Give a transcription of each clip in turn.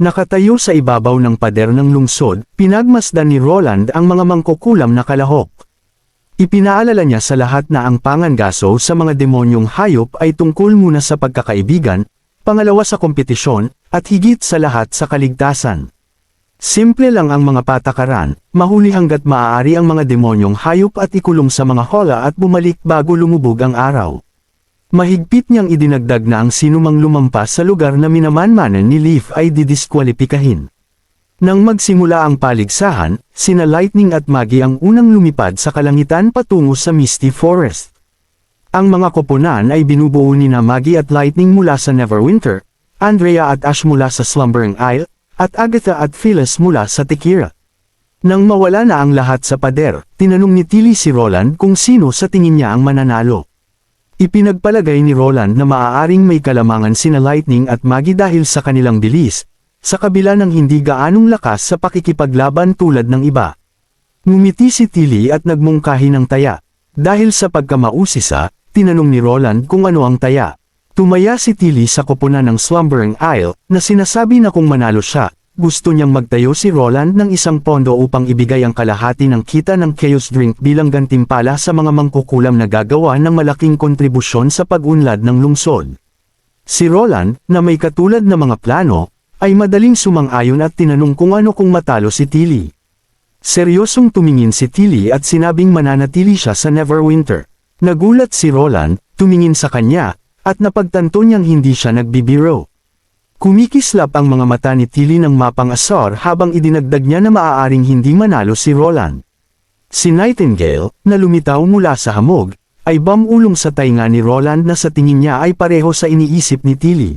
Nakatayo sa ibabaw ng pader ng lungsod, pinagmasdan ni Roland ang mga mangkukulam na kalahok. Ipinaalala niya sa lahat na ang pangangaso sa mga demonyong hayop ay tungkol muna sa pagkakaibigan, pangalawa sa kompetisyon, at higit sa lahat sa kaligtasan. Simple lang ang mga patakaran, mahuli hanggat maaari ang mga demonyong hayop at ikulong sa mga hola at bumalik bago lumubog ang araw. Mahigpit niyang idinagdag na ang sinumang lumampas sa lugar na minamanmanan ni Leaf ay didiskwalipikahin. Nang magsimula ang paligsahan, sina Lightning at Maggie ang unang lumipad sa kalangitan patungo sa Misty Forest. Ang mga koponan ay binubuo ni Maggie at Lightning mula sa Neverwinter, Andrea at Ash mula sa Slumbering Isle, at Agatha at Phyllis mula sa Tekira. Nang mawala na ang lahat sa pader, tinanong ni Tilly si Roland kung sino sa tingin niya ang mananalo. Ipinagpalagay ni Roland na maaaring may kalamangan sina Lightning at Maggie dahil sa kanilang bilis, sa kabila ng hindi gaanong lakas sa pakikipaglaban tulad ng iba. Ngumiti si Tilly at nagmungkahi ng taya. Dahil sa pagkamausisa, tinanong ni Roland kung ano ang taya. Tumaya si Tilly sa koponan ng Slumbering Isle, na sinasabi na kung manalo siya, gusto niyang magtayo si Roland ng isang pondo upang ibigay ang kalahati ng kita ng Chaos Drink bilang gantimpala sa mga mangkukulam na gagawa ng malaking kontribusyon sa pag-unlad ng lungsod. Si Roland, na may katulad na mga plano, ay madaling sumang-ayon at tinanong kung ano kung matalo si Tilly. Seryosong tumingin si Tilly at sinabing mananatili siya sa Neverwinter. Nagulat si Roland, tumingin sa kanya, at napagtanto niyang hindi siya nagbibiro. Kumikislap ang mga mata ni Tilly ng mapang-asar habang idinagdag niya na maaaring hindi manalo si Roland. Si Nightingale, na lumitaw mula sa hamog, ay bumulong sa tainga ni Roland na sa tingin niya ay pareho sa iniisip ni Tilly.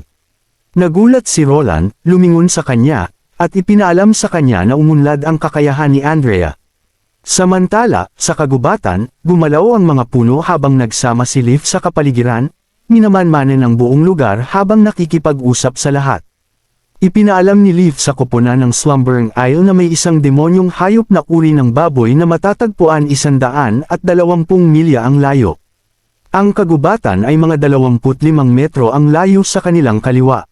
Nagulat si Roland, lumingon sa kanya, at ipinaalam sa kanya na umunlad ang kakayahan ni Andrea. Samantala, sa kagubatan, gumalaw ang mga puno habang nagsama si Leaf sa kapaligiran, minamanmanan ang buong lugar habang nakikipag-usap sa lahat. Ipinaalam ni Leaf sa koponan ng Slumbering Isle na may isang demonyong hayop na uri ng baboy na matatagpuan 120 milya ang layo. Ang kagubatan ay mga 25 metro ang layo sa kanilang kaliwa.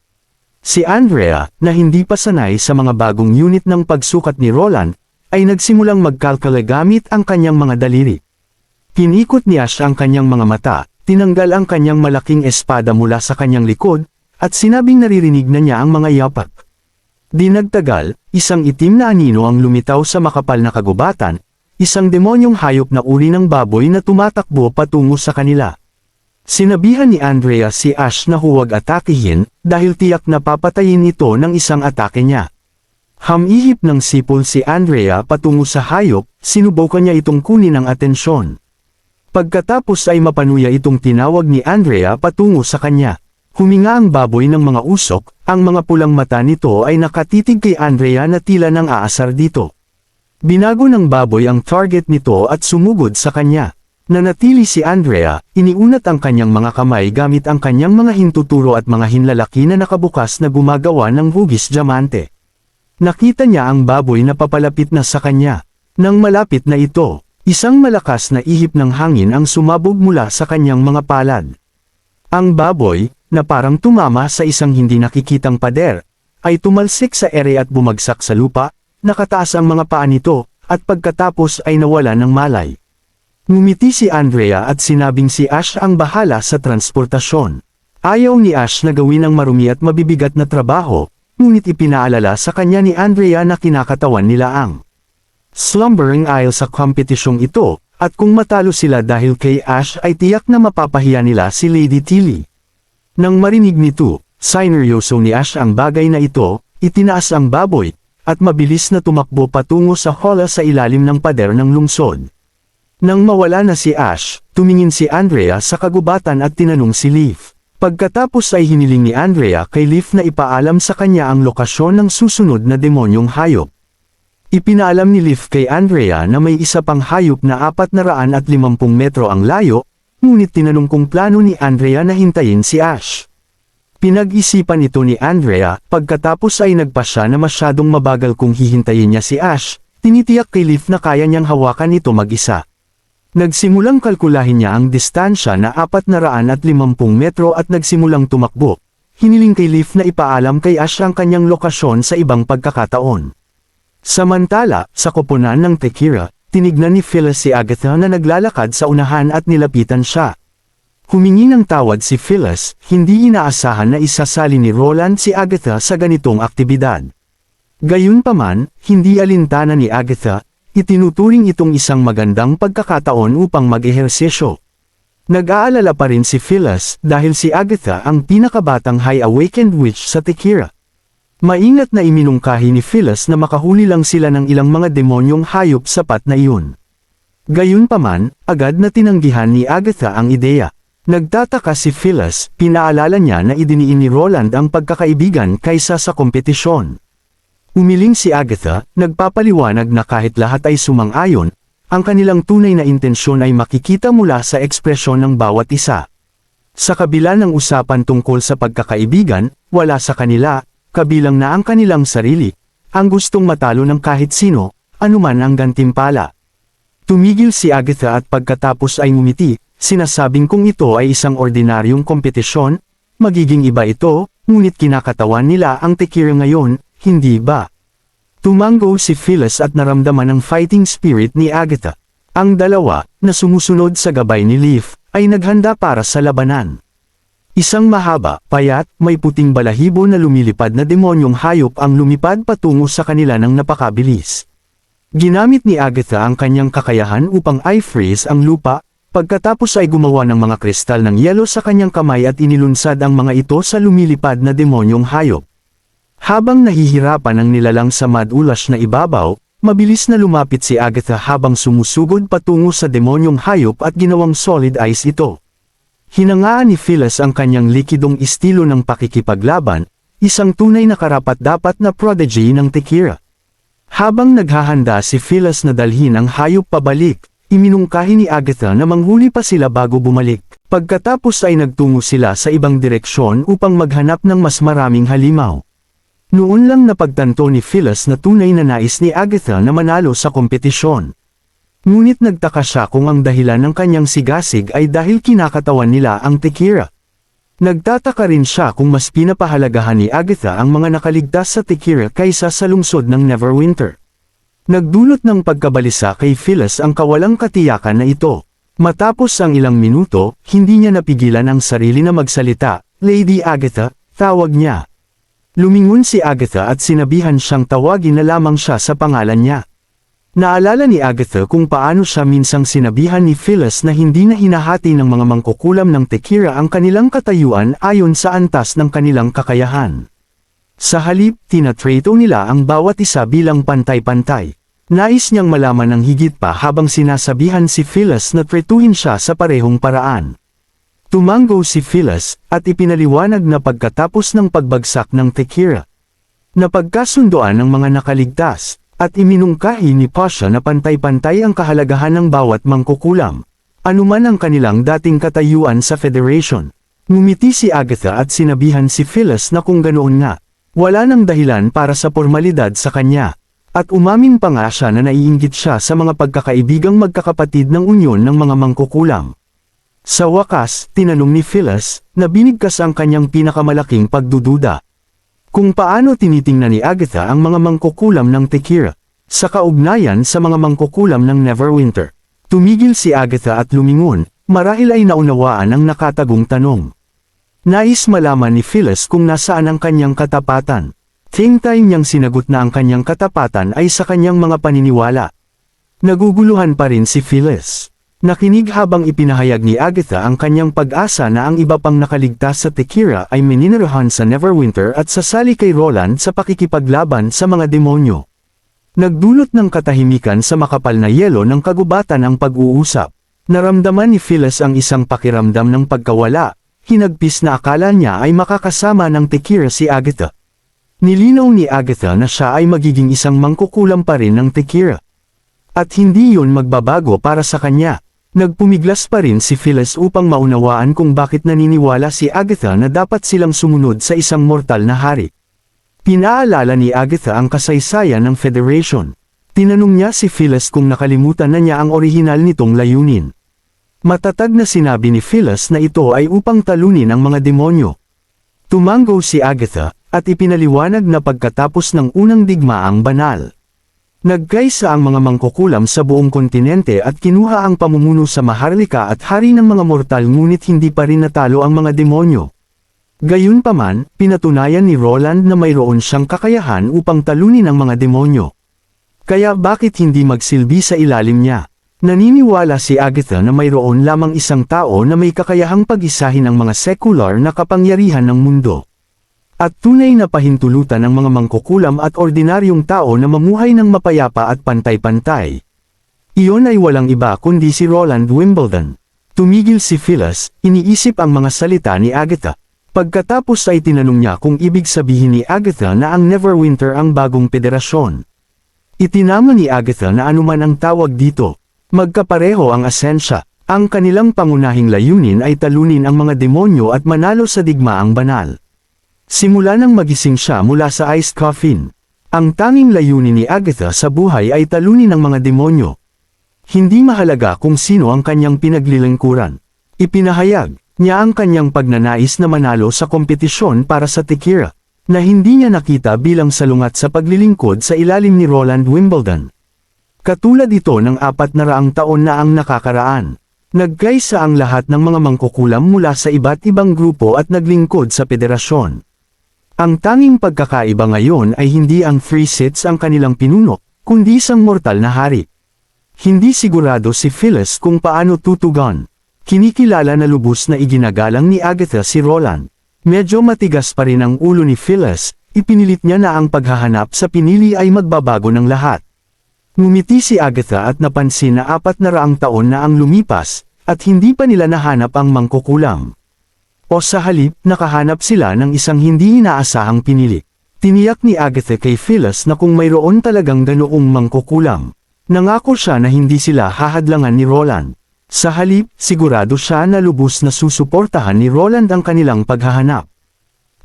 Si Andrea, na hindi pa sanay sa mga bagong unit ng pagsukat ni Roland, ay nagsimulang magkalkula gamit ang kanyang mga daliri. Pinikot niya ang kanyang mga mata, tinanggal ang kanyang malaking espada mula sa kanyang likod, at sinabing naririnig na niya ang mga yapak. Di nagtagal, isang itim na anino ang lumitaw sa makapal na kagubatan, isang demonyong hayop na uri ng baboy na tumatakbo patungo sa kanila. Sinabihan ni Andrea si Ash na huwag atakihin, dahil tiyak na papatayin ito ng isang atake niya. Hamihip ng sipol si Andrea patungo sa hayop, sinubukan niya itong kunin ang atensyon. Pagkatapos ay mapanuya itong tinawag ni Andrea patungo sa kanya. Huminga ang baboy ng mga usok, ang mga pulang mata nito ay nakatitig kay Andrea na tila nang aasar dito. Binago ng baboy ang target nito at sumugod sa kanya. Nanatili si Andrea, iniunat ang kanyang mga kamay gamit ang kanyang mga hintuturo at mga hinlalaki na nakabukas na gumagawa ng hugis diamante. Nakita niya ang baboy na papalapit na sa kanya. Nang malapit na ito, isang malakas na ihip ng hangin ang sumabog mula sa kanyang mga palad. Ang baboy, na parang tumama sa isang hindi nakikitang pader, ay tumalsik sa ere at bumagsak sa lupa, nakataas ang mga paa nito, at pagkatapos ay nawala ng malay. Ngumiti si Andrea at sinabing si Ash ang bahala sa transportasyon. Ayaw ni Ash na gawin ang marumi at mabibigat na trabaho, ngunit ipinaalala sa kanya ni Andrea na kinakatawan nila ang Slumbering Isle sa kompetisyong ito, at kung matalo sila dahil kay Ash ay tiyak na mapapahiya nila si Lady Tilly. Nang marinig nito, sineryoso ni Ash ang bagay na ito, itinaas ang baboy, at mabilis na tumakbo patungo sa hola sa ilalim ng pader ng lungsod. Nang mawala na si Ash, tumingin si Andrea sa kagubatan at tinanong si Leaf. Pagkatapos ay hiniling ni Andrea kay Leaf na ipaalam sa kanya ang lokasyon ng susunod na demonyong hayop. Ipinaalam ni Leaf kay Andrea na may isa pang hayop na 450 metro ang layo, ngunit tinanong kung plano ni Andrea na hintayin si Ash. Pinag-isipan ito ni Andrea, pagkatapos ay nagpasya na masyadong mabagal kung hihintayin niya si Ash, tinitiyak kay Leaf na kaya niyang hawakan ito mag-isa. Nagsimulang kalkulahin niya ang distansya na 450 metro at nagsimulang tumakbo. hiniling kay Leaf na ipaalam kay Ash ang kanyang lokasyon sa ibang pagkakataon. Samantala, sa koponan ng Tekira, tinignan ni Phyllis si Agatha na naglalakad sa unahan at nilapitan siya. Humingi ng tawad si Phyllis, hindi inaasahan na isasali ni Roland si Agatha sa ganitong aktibidad. Gayunpaman, hindi alintana ni Agatha, itinuturing itong isang magandang pagkakataon upang mag-ehersisyo. Nag-aalala pa rin si Phyllis dahil si Agatha ang pinakabatang high awakened witch sa Tekira. Maingat na iminungkahi ni Phyllis na makahuli lang sila ng ilang mga demonyong hayop sapat na iyon. Gayunpaman, agad na tinanggihan ni Agatha ang ideya. Nagtataka si Phyllis, pinaalala niya na idiniin ni Roland ang pagkakaibigan kaysa sa kompetisyon. Umiling si Agatha, nagpapaliwanag na kahit lahat ay sumang-ayon, ang kanilang tunay na intensyon ay makikita mula sa ekspresyon ng bawat isa. Sa kabila ng usapan tungkol sa pagkakaibigan, wala sa kanila, kabilang na ang kanilang sarili, ang gustong matalo ng kahit sino, anuman ang gantimpala. Tumigil si Agatha at pagkatapos ay ngumiti, sinasabing kung ito ay isang ordinaryong kompetisyon, magiging iba ito, ngunit kinakatawan nila ang Tekira ngayon, hindi ba? Tumango si Phyllis at naramdaman ang fighting spirit ni Agatha. Ang dalawa, na sumusunod sa gabay ni Leaf, ay naghanda para sa labanan. Isang mahaba, payat, may puting balahibo na lumilipad na demonyong hayop ang lumipad patungo sa kanila ng napakabilis. Ginamit ni Agatha ang kanyang kakayahan upang i-freeze ang lupa, pagkatapos ay gumawa ng mga kristal ng yelo sa kanyang kamay at inilunsad ang mga ito sa lumilipad na demonyong hayop. Habang nahihirapan ang nilalang sa madulas na ibabaw, mabilis na lumapit si Agatha habang sumusugod patungo sa demonyong hayop at ginawang solid ice ito. Hinangaan ni Phyllis ang kanyang likidong estilo ng pakikipaglaban, isang tunay na karapat-dapat na prodigy ng Tekira. Habang naghahanda si Phyllis na dalhin ang hayop pabalik, iminungkahi ni Agatha na manghuli pa sila bago bumalik. Pagkatapos ay nagtungo sila sa ibang direksyon upang maghanap ng mas maraming halimaw. Noon lang napagtanto ni Phyllis na tunay na nais ni Agatha na manalo sa kompetisyon. Ngunit nagtaka siya kung ang dahilan ng kanyang sigasig ay dahil kinakatawan nila ang Tekira. Nagtataka rin siya kung mas pinapahalagahan ni Agatha ang mga nakaligtas sa Tekira kaysa sa lungsod ng Neverwinter. Nagdulot ng pagkabalisa kay Phyllis ang kawalang katiyakan na ito. Matapos ang ilang minuto, hindi niya napigilan ang sarili na magsalita, "Lady Agatha," tawag niya. Lumingon si Agatha at sinabihan siyang tawagin na lamang siya sa pangalan niya. Naalala ni Agatha kung paano siya minsang sinabihan ni Phyllis na hindi na hinahati ng mga mangkukulam ng Tekira ang kanilang katayuan ayon sa antas ng kanilang kakayahan. Sa halip, tinatreto nila ang bawat isa bilang pantay-pantay. Nais niyang malaman ng higit pa habang sinasabihan si Phyllis na tretuhin siya sa parehong paraan. Tumango si Phyllis, at ipinaliwanag na pagkatapos ng pagbagsak ng Tekira, napagkasundoan ng mga nakaligtas, at iminungkahi ni Pasha na pantay-pantay ang kahalagahan ng bawat mangkukulam, anuman ang kanilang dating katayuan sa Federation. Ngumiti si Agatha at sinabihan si Phyllis na kung ganoon nga, wala nang dahilan para sa formalidad sa kanya, at umamin pa nga siya na naiinggit siya sa mga pagkakaibigang magkakapatid ng unyon ng mga mangkukulam. Sa wakas, tinanong ni Phyllis, na binigkas ang kanyang pinakamalaking pagdududa. Kung paano tinitingnan ni Agatha ang mga mangkukulam ng Tekira, sa kaugnayan sa mga mangkukulam ng Neverwinter. Tumigil si Agatha at lumingon, marahil ay naunawaan ang nakatagong tanong. Nais malaman ni Phyllis kung nasaan ang kanyang katapatan. Time niyang sinagot na ang kanyang katapatan ay sa kanyang mga paniniwala. Naguguluhan pa rin si Phyllis. Nakinig habang ipinahayag ni Agatha ang kanyang pag-asa na ang iba pang nakaligtas sa Tekira ay mininirahan sa Neverwinter at sasali kay Roland sa pakikipaglaban sa mga demonyo. Nagdulot ng katahimikan sa makapal na yelo ng kagubatan ang pag-uusap. Naramdaman ni Phyllis ang isang pakiramdam ng pagkawala, hinagpis na akala niya ay makakasama ng Tekira si Agatha. Nilinaw ni Agatha na siya ay magiging isang mangkukulam pa rin ng Tekira. At hindi yun magbabago para sa kanya. Nagpumiglas pa rin si Phyllis upang maunawaan kung bakit naniniwala si Agatha na dapat silang sumunod sa isang mortal na hari. Pinaalala ni Agatha ang kasaysayan ng Federation. Tinanong niya si Phyllis kung nakalimutan na niya ang orihinal nitong layunin. Matatag na sinabi ni Phyllis na ito ay upang talunin ang mga demonyo. Tumango si Agatha, at ipinaliwanag na pagkatapos ng unang digmaang banal. Nagkaisa ang mga mangkukulam sa buong kontinente at kinuha ang pamumuno sa Maharlika at hari ng mga mortal ngunit hindi pa rin natalo ang mga demonyo. Gayunpaman, pinatunayan ni Roland na mayroon siyang kakayahan upang talunin ang mga demonyo. Kaya bakit hindi magsilbi sa ilalim niya? Naniniwala si Agatha na mayroon lamang isang tao na may kakayahang pag-isahin ang mga secular na kapangyarihan ng mundo. At tunay na pahintulutan ng mga mangkukulam at ordinaryong tao na mamuhay ng mapayapa at pantay-pantay. Iyon ay walang iba kundi si Roland Wimbledon. Tumigil si Phyllis, iniisip ang mga salita ni Agatha. Pagkatapos ay tinanong niya kung ibig sabihin ni Agatha na ang Neverwinter ang bagong federasyon. Itinama ni Agatha na anuman ang tawag dito, magkapareho ang asensya. Ang kanilang pangunahing layunin ay talunin ang mga demonyo at manalo sa digmaang banal. Simula nang magising siya mula sa iced coffin. Ang tanging layunin ni Agatha sa buhay ay talunin ang mga demonyo. Hindi mahalaga kung sino ang kanyang pinaglilingkuran. Ipinahayag niya ang kanyang pagnanais na manalo sa kompetisyon para sa Tekira, na hindi niya nakita bilang salungat sa paglilingkod sa ilalim ni Roland Wimbledon. Katulad ito ng 400 taon na ang nakakaraan. Nagkaisa ang lahat ng mga mangkukulam mula sa iba't ibang grupo at naglingkod sa federasyon. Ang tanging pagkakaiba ngayon ay hindi ang Three Siths ang kanilang pinuno, kundi isang mortal na hari. Hindi sigurado si Phyllis kung paano tutugon. Kinikilala na lubos na iginagalang ni Agatha si Roland. Medyo matigas pa rin ang ulo ni Phyllis, ipinilit niya na ang paghahanap sa pinili ay magbabago ng lahat. Ngumiti si Agatha at napansin na 400 taon na ang lumipas, at hindi pa nila nahanap ang mangkukulam. O sa halip, nakahanap sila ng isang hindi inaasahang pinili. Tiniyak ni Agatha kay Phyllis na kung mayroon talagang ganoong mangkukulam, nangako siya na hindi sila hahadlangan ni Roland. Sa halip, sigurado siya na lubos na susuportahan ni Roland ang kanilang paghahanap.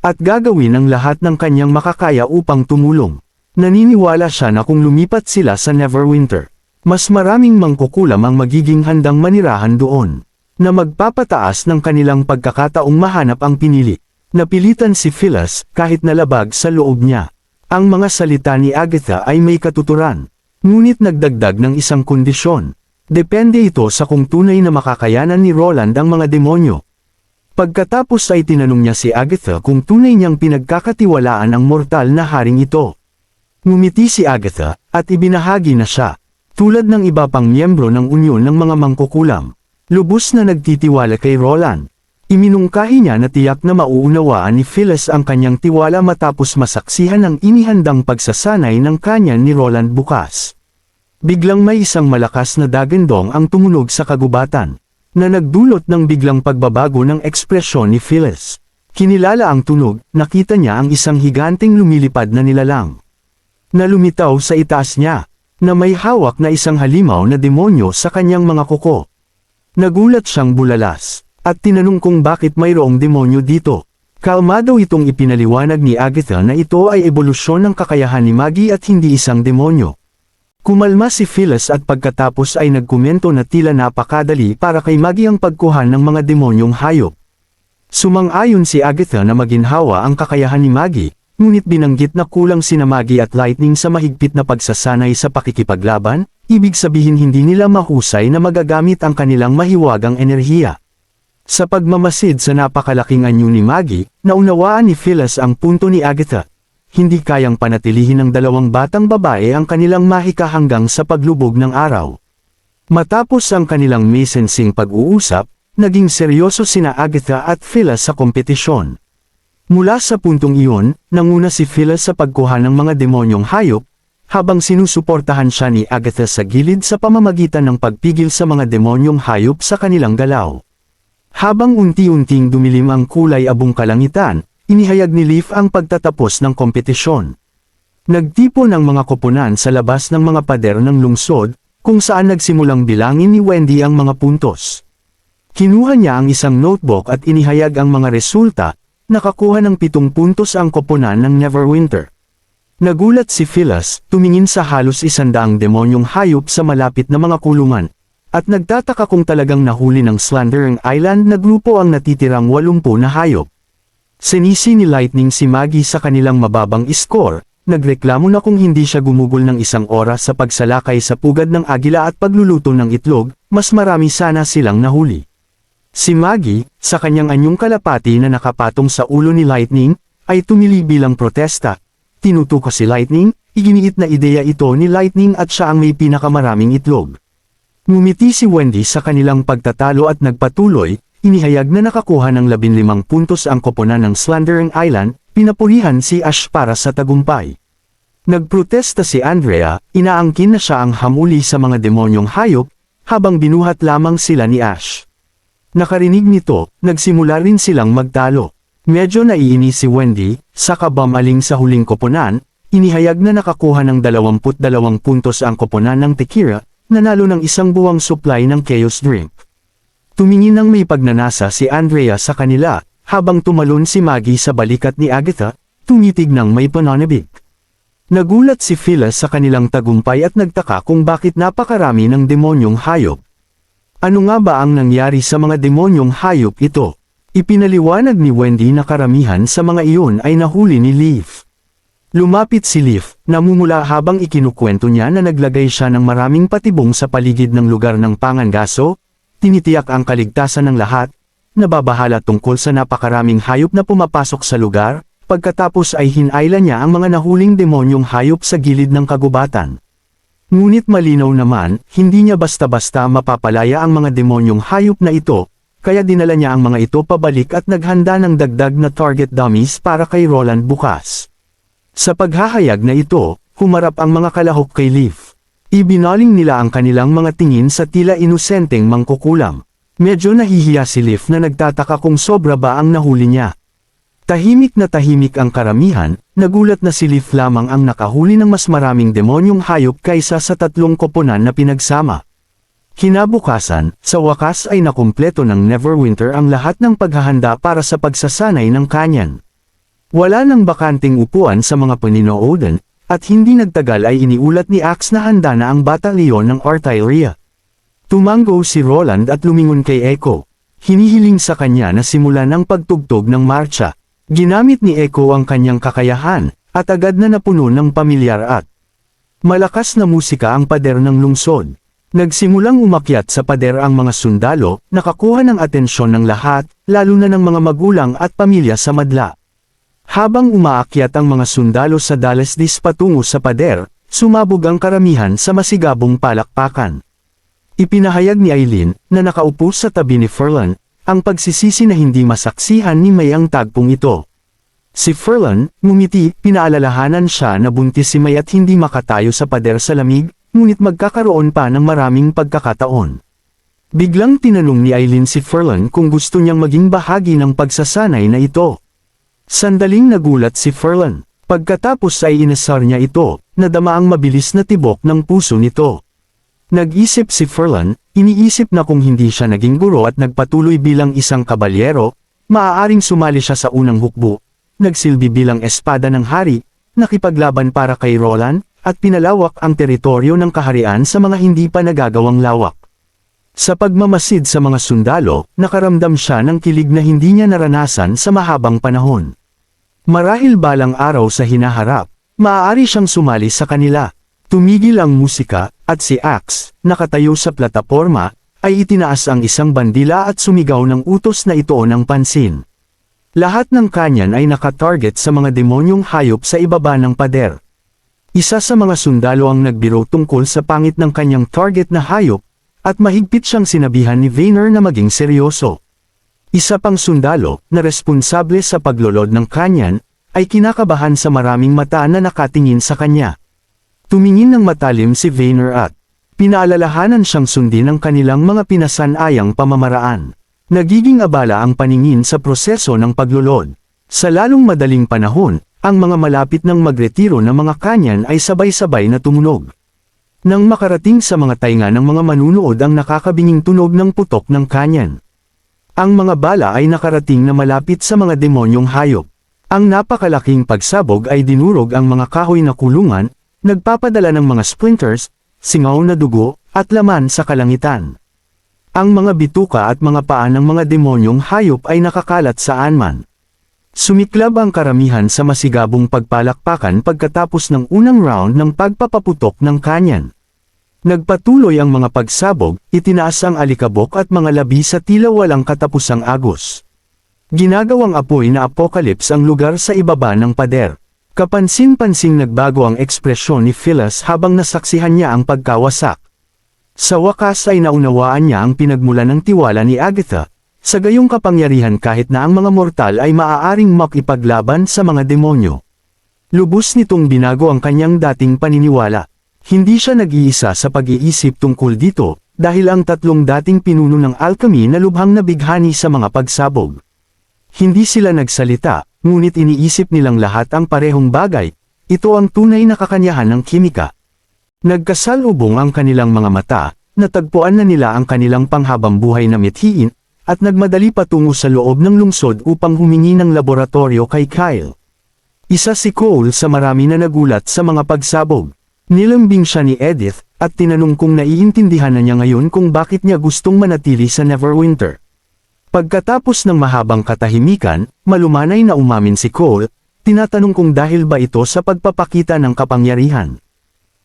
At gagawin ang lahat ng kanyang makakaya upang tumulong. Naniniwala siya na kung lumipat sila sa Neverwinter, mas maraming mangkukulam ang magiging handang manirahan doon, na magpapataas ng kanilang pagkakataong mahanap ang pinili. Napilitan si Phyllis kahit nalabag sa loob niya. Ang mga salita ni Agatha ay may katuturan, ngunit nagdagdag ng isang kondisyon. Depende ito sa kung tunay na makakayanan ni Roland ang mga demonyo. Pagkatapos ay tinanong niya si Agatha kung tunay niyang pinagkakatiwalaan ang mortal na haring ito. Ngumiti si Agatha, at ibinahagi na siya, tulad ng iba pang miyembro ng unyon ng mga mangkukulam, lubos na nagtitiwala kay Roland. Iminungkahi niya na tiyak na mauunawaan ni Phyllis ang kanyang tiwala matapos masaksihan ang inihandang pagsasanay ng kanya ni Roland bukas. Biglang may isang malakas na dagandong ang tumunog sa kagubatan, na nagdulot ng biglang pagbabago ng ekspresyon ni Phyllis. Kinilala ang tunog, nakita niya ang isang higanting lumilipad na nilalang, na lumitaw sa itaas niya, na may hawak na isang halimaw na demonyo sa kanyang mga kuko. Nagulat siyang bulalas, at tinanong kung bakit mayroong demonyo dito. Kalmado itong ipinaliwanag ni Agatha na ito ay ebolusyon ng kakayahan ni Maggie at hindi isang demonyo. Kumalma si Phyllis at pagkatapos ay nagkomento na tila napakadali para kay Maggie ang pagkuhan ng mga demonyong hayop. Sumang-ayon si Agatha na maginhawa ang kakayahan ni Maggie, ngunit binanggit na kulang sina Maggie at Lightning sa mahigpit na pagsasanay sa pakikipaglaban, ibig sabihin hindi nila mahusay na magagamit ang kanilang mahiwagang enerhiya. Sa pagmamasid sa napakalaking anyo ni Maggie, naunawaan ni Phyllis ang punto ni Agatha. Hindi kayang panatilihin ng dalawang batang babae ang kanilang mahika hanggang sa paglubog ng araw. Matapos ang kanilang may-sensing pag-uusap, naging seryoso sina Agatha at Phyllis sa kompetisyon. Mula sa puntong iyon, nanguna si Phyllis sa pagkuha ng mga demonyong hayop, habang sinusuportahan siya ni Agatha sa gilid sa pamamagitan ng pagpigil sa mga demonyong hayop sa kanilang galaw. Habang unti-unting dumilim ang kulay abong kalangitan, inihayag ni Leaf ang pagtatapos ng kompetisyon. Nagtipon ang mga koponan sa labas ng mga pader ng lungsod, kung saan nagsimulang bilangin ni Wendy ang mga puntos. Kinuha niya ang isang notebook at inihayag ang mga resulta. Nakakuha ng 7 puntos ang koponan ng Neverwinter. Nagulat si Phyllis, tumingin sa halos 100 demonyong hayop sa malapit na mga kulungan, at nagtataka kung talagang nahuli ng Slandering Island na grupo ang natitirang 80 na hayop. Sinisi ni Lightning si Maggie sa kanilang mababang score, nagreklamo na kung hindi siya gumugol ng 1 oras sa pagsalakay sa pugad ng agila at pagluluto ng itlog, mas marami sana silang nahuli. Si Maggie, sa kanyang anyong kalapati na nakapatong sa ulo ni Lightning, ay tumili bilang protesta. Tinutuka si Lightning, iginiit na ideya ito ni Lightning at siya ang may pinakamaraming itlog. Ngumiti si Wendy sa kanilang pagtatalo at nagpatuloy, inihayag na nakakuha ng 15 puntos ang koponan ng Slandering Island, pinapurihan si Ash para sa tagumpay. Nagprotesta si Andrea, inaangkin na siya ang hamuli sa mga demonyong hayop, habang binuhat lamang sila ni Ash. Nakarinig nito, nagsimula rin silang magtalo. Medyo naiinis si Wendy, sa kabamaling sa huling koponan, inihayag na nakakuha ng 22 puntos ang koponan ng Tekira, nanalo ng 1 buwang supply ng Chaos Drink. Tumingin ng may pagnanasa si Andrea sa kanila, habang tumalon si Maggie sa balikat ni Agatha, tumitig ng may pananabik. Nagulat si Phyllis sa kanilang tagumpay at nagtaka kung bakit napakarami ng demonyong hayop. Ano nga ba ang nangyari sa mga demonyong hayop ito? Ipinaliwanag ni Wendy na karamihan sa mga iyon ay nahuli ni Leaf. Lumapit si Leaf, namumula habang ikinukwento niya na naglagay siya ng maraming patibong sa paligid ng lugar ng Pangangaso, tinitiyak ang kaligtasan ng lahat, nababahala tungkol sa napakaraming hayop na pumapasok sa lugar, pagkatapos ay hinayla niya ang mga nahuling demonyong hayop sa gilid ng kagubatan. Ngunit malinaw naman, hindi niya basta-basta mapapalaya ang mga demonyong hayop na ito, kaya dinala niya ang mga ito pabalik at naghanda ng dagdag na target dummies para kay Roland bukas. Sa paghahayag na ito, humarap ang mga kalahok kay Leaf. Ibinaling nila ang kanilang mga tingin sa tila inosenteng mangkukulam. Medyo nahihiya si Leaf na nagtataka kung sobra ba ang nahuli niya. Tahimik na tahimik ang karamihan, nagulat na si Leaf lamang ang nakahuli ng mas maraming demonyong hayop kaysa sa 3 koponan na pinagsama. Kinabukasan, sa wakas ay nakumpleto ng Neverwinter ang lahat ng paghahanda para sa pagsasanay ng kanyan. Wala nang bakanting upuan sa mga paninoodan, at hindi nagtagal ay iniulat ni Axe na handa na ang batalyon ng Artilleria. Tumango si Roland at lumingon kay Echo. Hinihiling sa kanya na simulan ang pagtugtog ng marcha. Ginamit ni Echo ang kanyang kakayahan, at agad na napuno ng pamilyar at malakas na musika ang pader ng lungsod. Nagsimulang umakyat sa pader ang mga sundalo, nakakuha ng atensyon ng lahat, lalo na ng mga magulang at pamilya sa madla. Habang umaakyat ang mga sundalo sa dalasdis patungo sa pader, sumabog ang karamihan sa masigabong palakpakan. Ipinahayag ni Eileen, na nakaupo sa tabi ni Ferlan, ang pagsisisi na hindi masaksihan ni May ang tagpong ito. Si Ferlan, ngumiti, pinaalalahanan siya na buntis si May at hindi makatayo sa pader sa lamig, ngunit magkakaroon pa ng maraming pagkakataon. Biglang tinanong ni Eileen si Ferlan kung gusto niyang maging bahagi ng pagsasanay na ito. Sandaling nagulat si Ferlan. Pagkatapos ay inasar niya ito, nadama ang mabilis na tibok ng puso nito. Nag-isip si Ferlan, iniisip na kung hindi siya naging guro at nagpatuloy bilang isang kabalyero, maaaring sumali siya sa unang hukbo, nagsilbi bilang espada ng hari, nakipaglaban para kay Roland, at pinalawak ang teritoryo ng kaharian sa mga hindi pa nagagawang lawak. Sa pagmamasid sa mga sundalo, nakaramdam siya ng kilig na hindi niya naranasan sa mahabang panahon. Marahil balang araw sa hinaharap, maaari siyang sumali sa kanila. Tumigil ang musika, at si Axe, nakatayo sa plataporma, ay itinaas ang isang bandila at sumigaw ng utos na ito ng pansin. Lahat ng kanyan ay nakatarget sa mga demonyong hayop sa ibaba ng pader. Isa sa mga sundalo ang nagbiro tungkol sa pangit ng kanyang target na hayop, at mahigpit siyang sinabihan ni Vayner na maging seryoso. Isa pang sundalo, na responsable sa paglolod ng kanyan, ay kinakabahan sa maraming mata na nakatingin sa kanya. Tumingin ng matalim si Vayner at pinaalalahanan siyang sundin ang kanilang mga pinasanayang pamamaraan. Nagiging abala ang paningin sa proseso ng paglolod. Sa lalong madaling panahon, ang mga malapit ng magretiro ng mga kanyan ay sabay-sabay na tumunog. Nang makarating sa mga tainga ng mga manunood ang nakakabinging tunog ng putok ng kanyan. Ang mga bala ay nakarating na malapit sa mga demonyong hayop. Ang napakalaking pagsabog ay dinurog ang mga kahoy na kulungan, nagpapadala ng mga splinters, singaw na dugo, at laman sa kalangitan. Ang mga bituka at mga paa ng mga demonyong hayop ay nakakalat saan man. Sumiklab ang karamihan sa masigabong pagpalakpakan pagkatapos ng unang round ng pagpapaputok ng kanyan. Nagpatuloy ang mga pagsabog, itinaas ang alikabok at mga labi sa tila walang katapusang agos. Ginagawang apoy na apocalypse ang lugar sa ibaba ng pader. Kapansin-pansing nagbago ang ekspresyon ni Phyllis habang nasaksihan niya ang pagkawasak. Sa wakas ay naunawaan niya ang pinagmulan ng tiwala ni Agatha, sa gayong kapangyarihan kahit na ang mga mortal ay maaaring makipaglaban sa mga demonyo. Lubos nitong binago ang kanyang dating paniniwala. Hindi siya nag-iisa sa pag-iisip tungkol dito, dahil ang tatlong dating pinuno ng alchemy na lubhang nabighani sa mga pagsabog. Hindi sila nagsalita, ngunit iniisip nilang lahat ang parehong bagay, ito ang tunay na kakanyahan ng kimika. Nagkasalubong ang kanilang mga mata, natagpuan na nila ang kanilang panghabang buhay na mithiin, at nagmadali patungo sa loob ng lungsod upang humingi ng laboratorio kay Kyle. Isa si Cole sa marami na nagulat sa mga pagsabog. Nilambing siya ni Edith, at tinanong kung naiintindihan na niya ngayon kung bakit niya gustong manatili sa Neverwinter. Pagkatapos ng mahabang katahimikan, malumanay na umamin si Cole, tinatanong kung dahil ba ito sa pagpapakita ng kapangyarihan.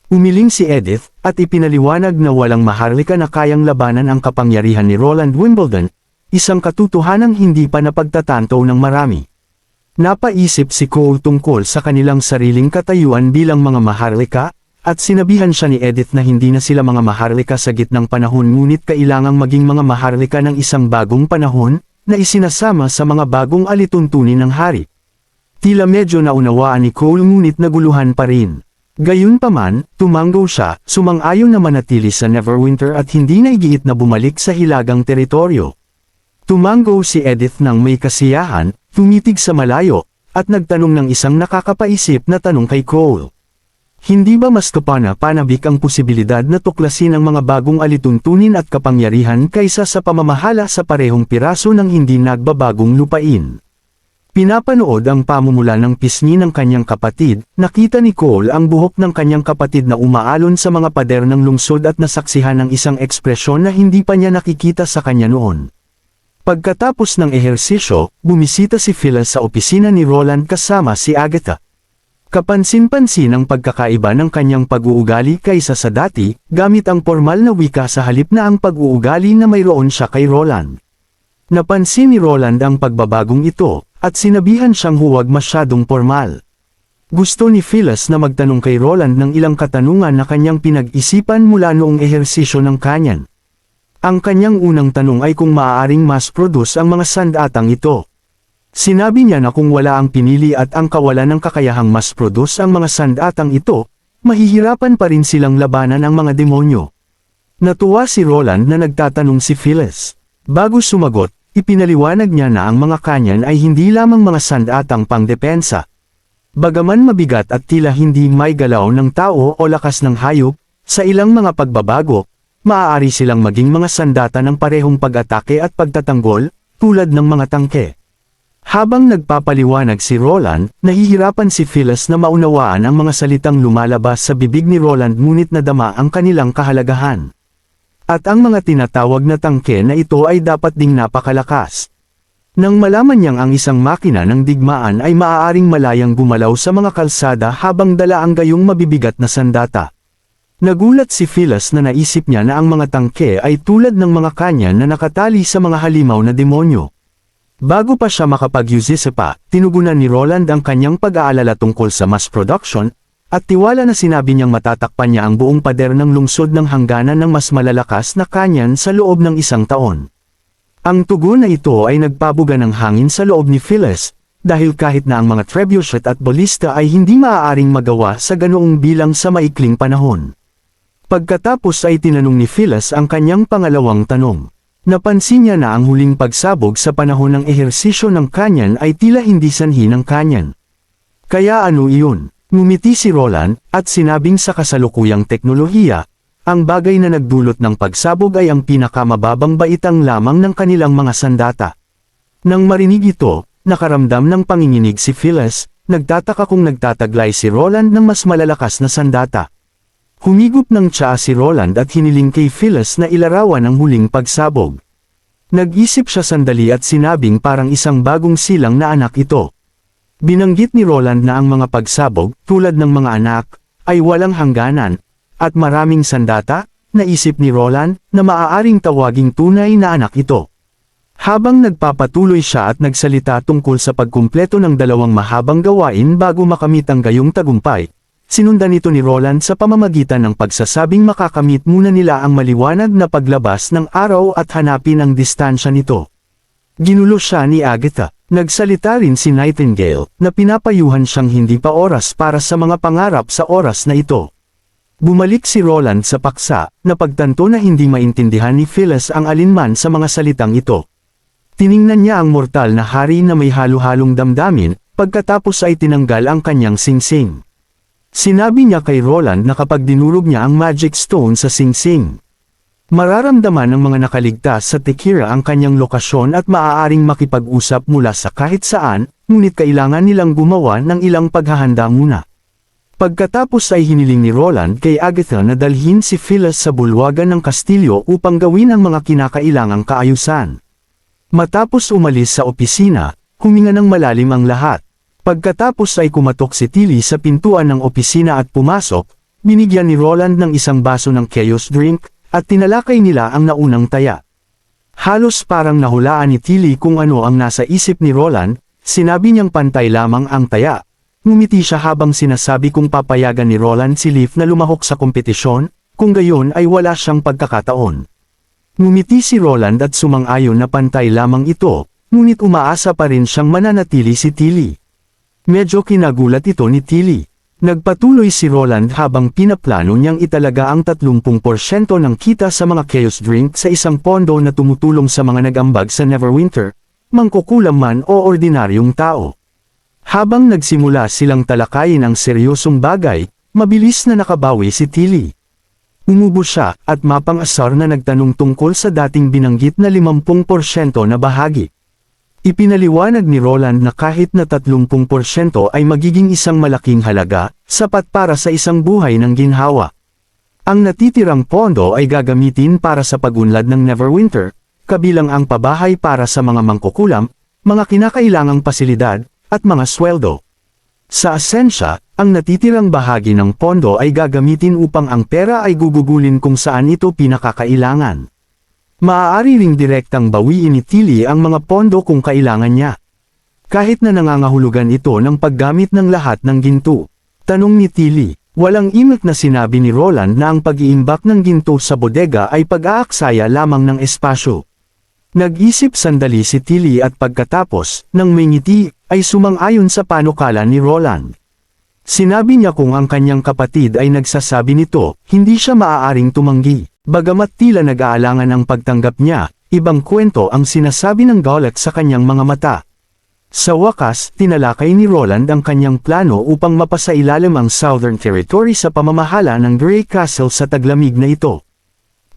Umiling si Edith, at ipinaliwanag na walang maharlika na kayang labanan ang kapangyarihan ni Roland Wimbledon, isang katotohanang hindi pa napagtatanto ng marami. Napaisip si Cole tungkol sa kanilang sariling katayuan bilang mga maharlika, at sinabihan siya ni Edith na hindi na sila mga maharlika sa gitnang panahon ngunit kailangang maging mga maharlika ng isang bagong panahon, na isinasama sa mga bagong alituntunin ng hari. Tila medyo naunawaan ni Cole ngunit naguluhan pa rin. Gayunpaman, tumanggo siya, sumang-ayon na manatili sa Neverwinter at hindi naigiit na bumalik sa hilagang teritoryo. Tumanggo si Edith ng may kasiyahan, tumitig sa malayo, at nagtanong ng isang nakakapaisip na tanong kay Cole. Hindi ba mas kapana-panabik ang posibilidad na tuklasin ang mga bagong alituntunin at kapangyarihan kaysa sa pamamahala sa parehong piraso ng hindi nagbabagong lupain? Pinapanood ang pamumula ng pisngi ng kanyang kapatid, nakita ni Cole ang buhok ng kanyang kapatid na umaalon sa mga pader ng lungsod at nasaksihan ng isang ekspresyon na hindi pa niya nakikita sa kanya noon. Pagkatapos ng ehersisyo, bumisita si Phyllis sa opisina ni Roland kasama si Agatha. Kapansin-pansin ang pagkakaiba ng kanyang pag-uugali kaysa sa dati, gamit ang formal na wika sa halip na ang pag-uugali na mayroon siya kay Roland. Napansin ni Roland ang pagbabagong ito, at sinabihan siyang huwag masyadong formal. Gusto ni Phyllis na magtanong kay Roland ng ilang katanungan na kanyang pinag-isipan mula noong ehersisyo ng kanyan. Ang kanyang unang tanong ay kung maaaring mass-produce ang mga sandatang ito. Sinabi niya na kung wala ang pinili at ang kawalan ng kakayahang mass-produce ang mga sandatang ito, mahihirapan pa rin silang labanan ang mga demonyo. Natuwa si Roland na nagtatanong si Phyllis. Bago sumagot, ipinaliwanag niya na ang mga kanyan ay hindi lamang mga sandatang pangdepensa. Bagaman mabigat at tila hindi may galaw ng tao o lakas ng hayop, sa ilang mga pagbabago, maaari silang maging mga sandata ng parehong pag-atake at pagtatanggol, tulad ng mga tangke. Habang nagpapaliwanag si Roland, nahihirapan si Phyllis na maunawaan ang mga salitang lumalabas sa bibig ni Roland ngunit nadama ang kanilang kahalagahan. At ang mga tinatawag na tangke na ito ay dapat ding napakalakas. Nang malaman niyang ang isang makina ng digmaan ay maaaring malayang gumalaw sa mga kalsada habang dala ang gayong mabibigat na sandata. Nagulat si Phyllis na naisip niya na ang mga tangke ay tulad ng mga kanyan na nakatali sa mga halimaw na demonyo. Bago pa siya makapag-usisa pa, tinugunan ni Roland ang kanyang pag-aalala tungkol sa mass production, at tiwala na sinabi niyang matatakpan niya ang buong pader ng lungsod ng hangganan ng mas malalakas na kanyan sa loob ng 1 taon. Ang tugon na ito ay nagpabuga ng hangin sa loob ni Phyllis, dahil kahit na ang mga trebuchet at ballista ay hindi maaaring magawa sa ganoong bilang sa maikling panahon. Pagkatapos ay tinanong ni Phyllis ang kanyang pangalawang tanong. Napansin niya na ang huling pagsabog sa panahon ng ehersisyo ng kanyan ay tila hindi sanhi ng kanyan. Kaya ano iyon? Ngumiti si Roland, at sinabing sa kasalukuyang teknolohiya, ang bagay na nagdulot ng pagsabog ay ang pinakamababang baitang lamang ng kanilang mga sandata. Nang marinig ito, nakaramdam ng panginginig si Phyllis, nagtataka kung nagtataglay si Roland ng mas malalakas na sandata. Humigop ng tsaa si Roland at hiniling kay Phyllis na ilarawan ang huling pagsabog. Nag-isip siya sandali at sinabing parang isang bagong silang na anak ito. Binanggit ni Roland na ang mga pagsabog, tulad ng mga anak, ay walang hangganan, at maraming sandata, naisip ni Roland, na maaaring tawaging tunay na anak ito. Habang nagpapatuloy siya at nagsalita tungkol sa pagkumpleto ng dalawang mahabang gawain bago makamit ang gayong tagumpay, sinundan ito ni Roland sa pamamagitan ng pagsasabing makakamit muna nila ang maliwanag na paglabas ng araw at hanapin ang distansya nito. Ginulo siya ni Agatha. Nagsalita rin si Nightingale na pinapayuhan siyang hindi pa oras para sa mga pangarap sa oras na ito. Bumalik si Roland sa paksa, na pagtanto na hindi maintindihan ni Phyllis ang alinman sa mga salitang ito. Tiningnan niya ang mortal na hari na may halo-halong damdamin, pagkatapos ay tinanggal ang kanyang singsing. Sinabi niya kay Roland na kapag dinurog niya ang magic stone sa singsing, mararamdaman ng mga nakaligtas sa Tekira ang kanyang lokasyon at maaaring makipag-usap mula sa kahit saan, ngunit kailangan nilang gumawa ng ilang paghahanda muna. Pagkatapos ay hiniling ni Roland kay Agatha na dalhin si Phyllis sa bulwagan ng kastilyo upang gawin ang mga kinakailangang kaayusan. Matapos umalis sa opisina, huminga ng malalim ang lahat. Pagkatapos ay kumatok si Tilly sa pintuan ng opisina at pumasok, binigyan ni Roland ng isang baso ng chaos drink, at tinalakay nila ang naunang taya. Halos parang nahulaan ni Tilly kung ano ang nasa isip ni Roland, sinabi niyang pantay lamang ang taya. Ngumiti siya habang sinasabi kung papayagan ni Roland si Leaf na lumahok sa kompetisyon, kung gayon ay wala siyang pagkakataon. Ngumiti si Roland at sumang-ayon na pantay lamang ito, ngunit umaasa pa rin siyang mananatili si Tilly. Medyo kinagulat ito ni Tilly. Nagpatuloy si Roland habang pinaplano niyang italaga ang 30% ng kita sa mga chaos drink sa isang pondo na tumutulong sa mga nag-ambag sa Neverwinter, mangkukulam man o ordinaryong tao. Habang nagsimula silang talakayin ang seryosong bagay, mabilis na nakabawi si Tilly. Umubo siya at mapang-asar na nagtanong tungkol sa dating binanggit na 50% na bahagi. Ipinaliwanag ni Roland na kahit na 30% ay magiging isang malaking halaga, sapat para sa isang buhay ng ginhawa. Ang natitirang pondo ay gagamitin para sa pag-unlad ng Neverwinter, kabilang ang pabahay para sa mga mangkukulam, mga kinakailangang pasilidad, at mga sweldo. Sa asensya, ang natitirang bahagi ng pondo ay gagamitin upang ang pera ay gugugulin kung saan ito pinakakailangan. Maaari ring direktang bawiin ni Tilly ang mga pondo kung kailangan niya. Kahit na nangangahulugan ito ng paggamit ng lahat ng ginto. Tanong ni Tilly, walang imik na sinabi ni Roland na ang pag-iimbak ng ginto sa bodega ay pag-aaksaya lamang ng espasyo. Nag-isip sandali si Tilly at pagkatapos, nang may ngiti, ay sumang-ayon sa panukala ni Roland. Sinabi niya kung ang kanyang kapatid ay nagsasabi nito, hindi siya maaaring tumanggi. Bagamat tila nag-aalangan ang pagtanggap niya, ibang kwento ang sinasabi ng galit sa kanyang mga mata. Sa wakas, tinalakay ni Roland ang kanyang plano upang mapasailalim ang Southern Territory sa pamamahala ng Grey Castle sa taglamig na ito.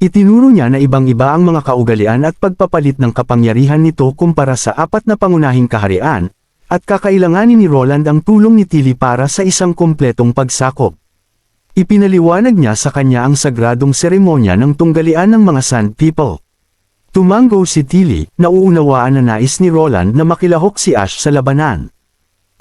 Itinuro niya na ibang-iba ang mga kaugalian at pagpapalit ng kapangyarihan nito kumpara sa 4 na pangunahing kaharian, at kakailanganin ni Roland ang tulong ni Tilly para sa isang kumpletong pagsakop. Ipinaliwanag niya sa kanya ang sagradong seremonya ng tunggalian ng mga Sand People. Tumango si Tilly, nauunawaan na nais ni Roland na makilahok si Ash sa labanan.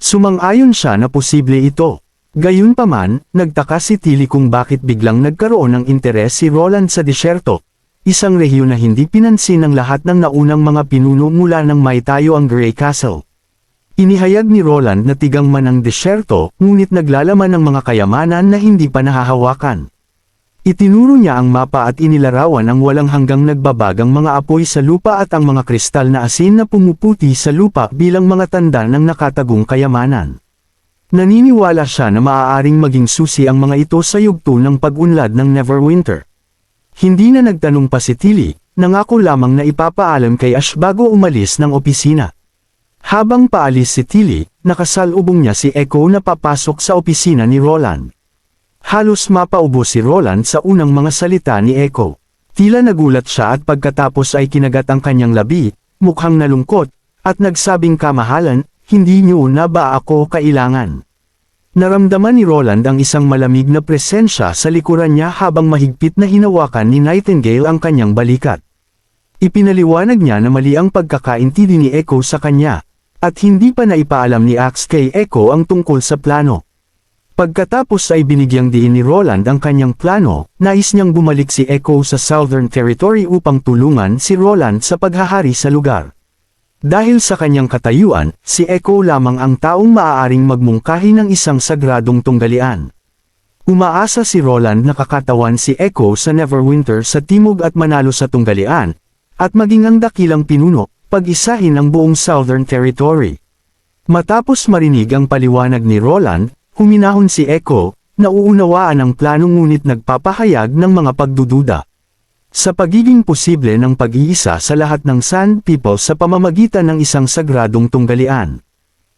Sumang-ayon siya na posible ito. Gayunpaman, nagtaka si Tilly kung bakit biglang nagkaroon ng interes si Roland sa disyerto, isang rehiyon na hindi pinansin ng lahat ng naunang mga pinuno mula nang maitayo ang Grey Castle. Inihayag ni Roland na tigang man ang disyerto, ngunit naglalaman ng mga kayamanan na hindi pa nahahawakan. Itinuro niya ang mapa at inilarawan ang walang hanggang nagbabagang mga apoy sa lupa at ang mga kristal na asin na pumuputi sa lupa bilang mga tanda ng nakatagong kayamanan. Naniniwala siya na maaaring maging susi ang mga ito sa yugto ng pag-unlad ng Neverwinter. Hindi na nagtanong pa si Tilly, nangako lamang na ipapaalam kay Ash bago umalis ng opisina. Habang paalis si Tilly, nakasalubong niya si Echo na papasok sa opisina ni Roland. Halos mapaubo si Roland sa unang mga salita ni Echo. Tila nagulat siya at pagkatapos ay kinagat ang kanyang labi, mukhang nalungkot, at nagsabing kamahalan, hindi niyo na ba ako kailangan? Naramdaman ni Roland ang isang malamig na presensya sa likuran niya habang mahigpit na hinawakan ni Nightingale ang kanyang balikat. Ipinaliwanag niya na mali ang pagkakaintindi ni Echo sa kanya, At hindi pa naipaalam ni Axe kay Echo ang tungkol sa plano. Pagkatapos ay binigyang diin ni Roland ang kanyang plano, nais niyang bumalik si Echo sa Southern Territory upang tulungan si Roland sa paghahari sa lugar. Dahil sa kanyang katayuan, si Echo lamang ang taong maaaring magmungkahi ng isang sagradong tunggalian. Umaasa si Roland na kakatawan si Echo sa Neverwinter sa timog at manalo sa tunggalian, at maging ang dakilang pinuno, pag-isahin ang buong Southern Territory. Matapos marinig ang paliwanag ni Roland, huminahon si Echo, nauunawaan ang plano ngunit nagpapahayag ng mga pagdududa. Sa pagiging posible ng pag-iisa sa lahat ng Sand People sa pamamagitan ng isang sagradong tunggalian.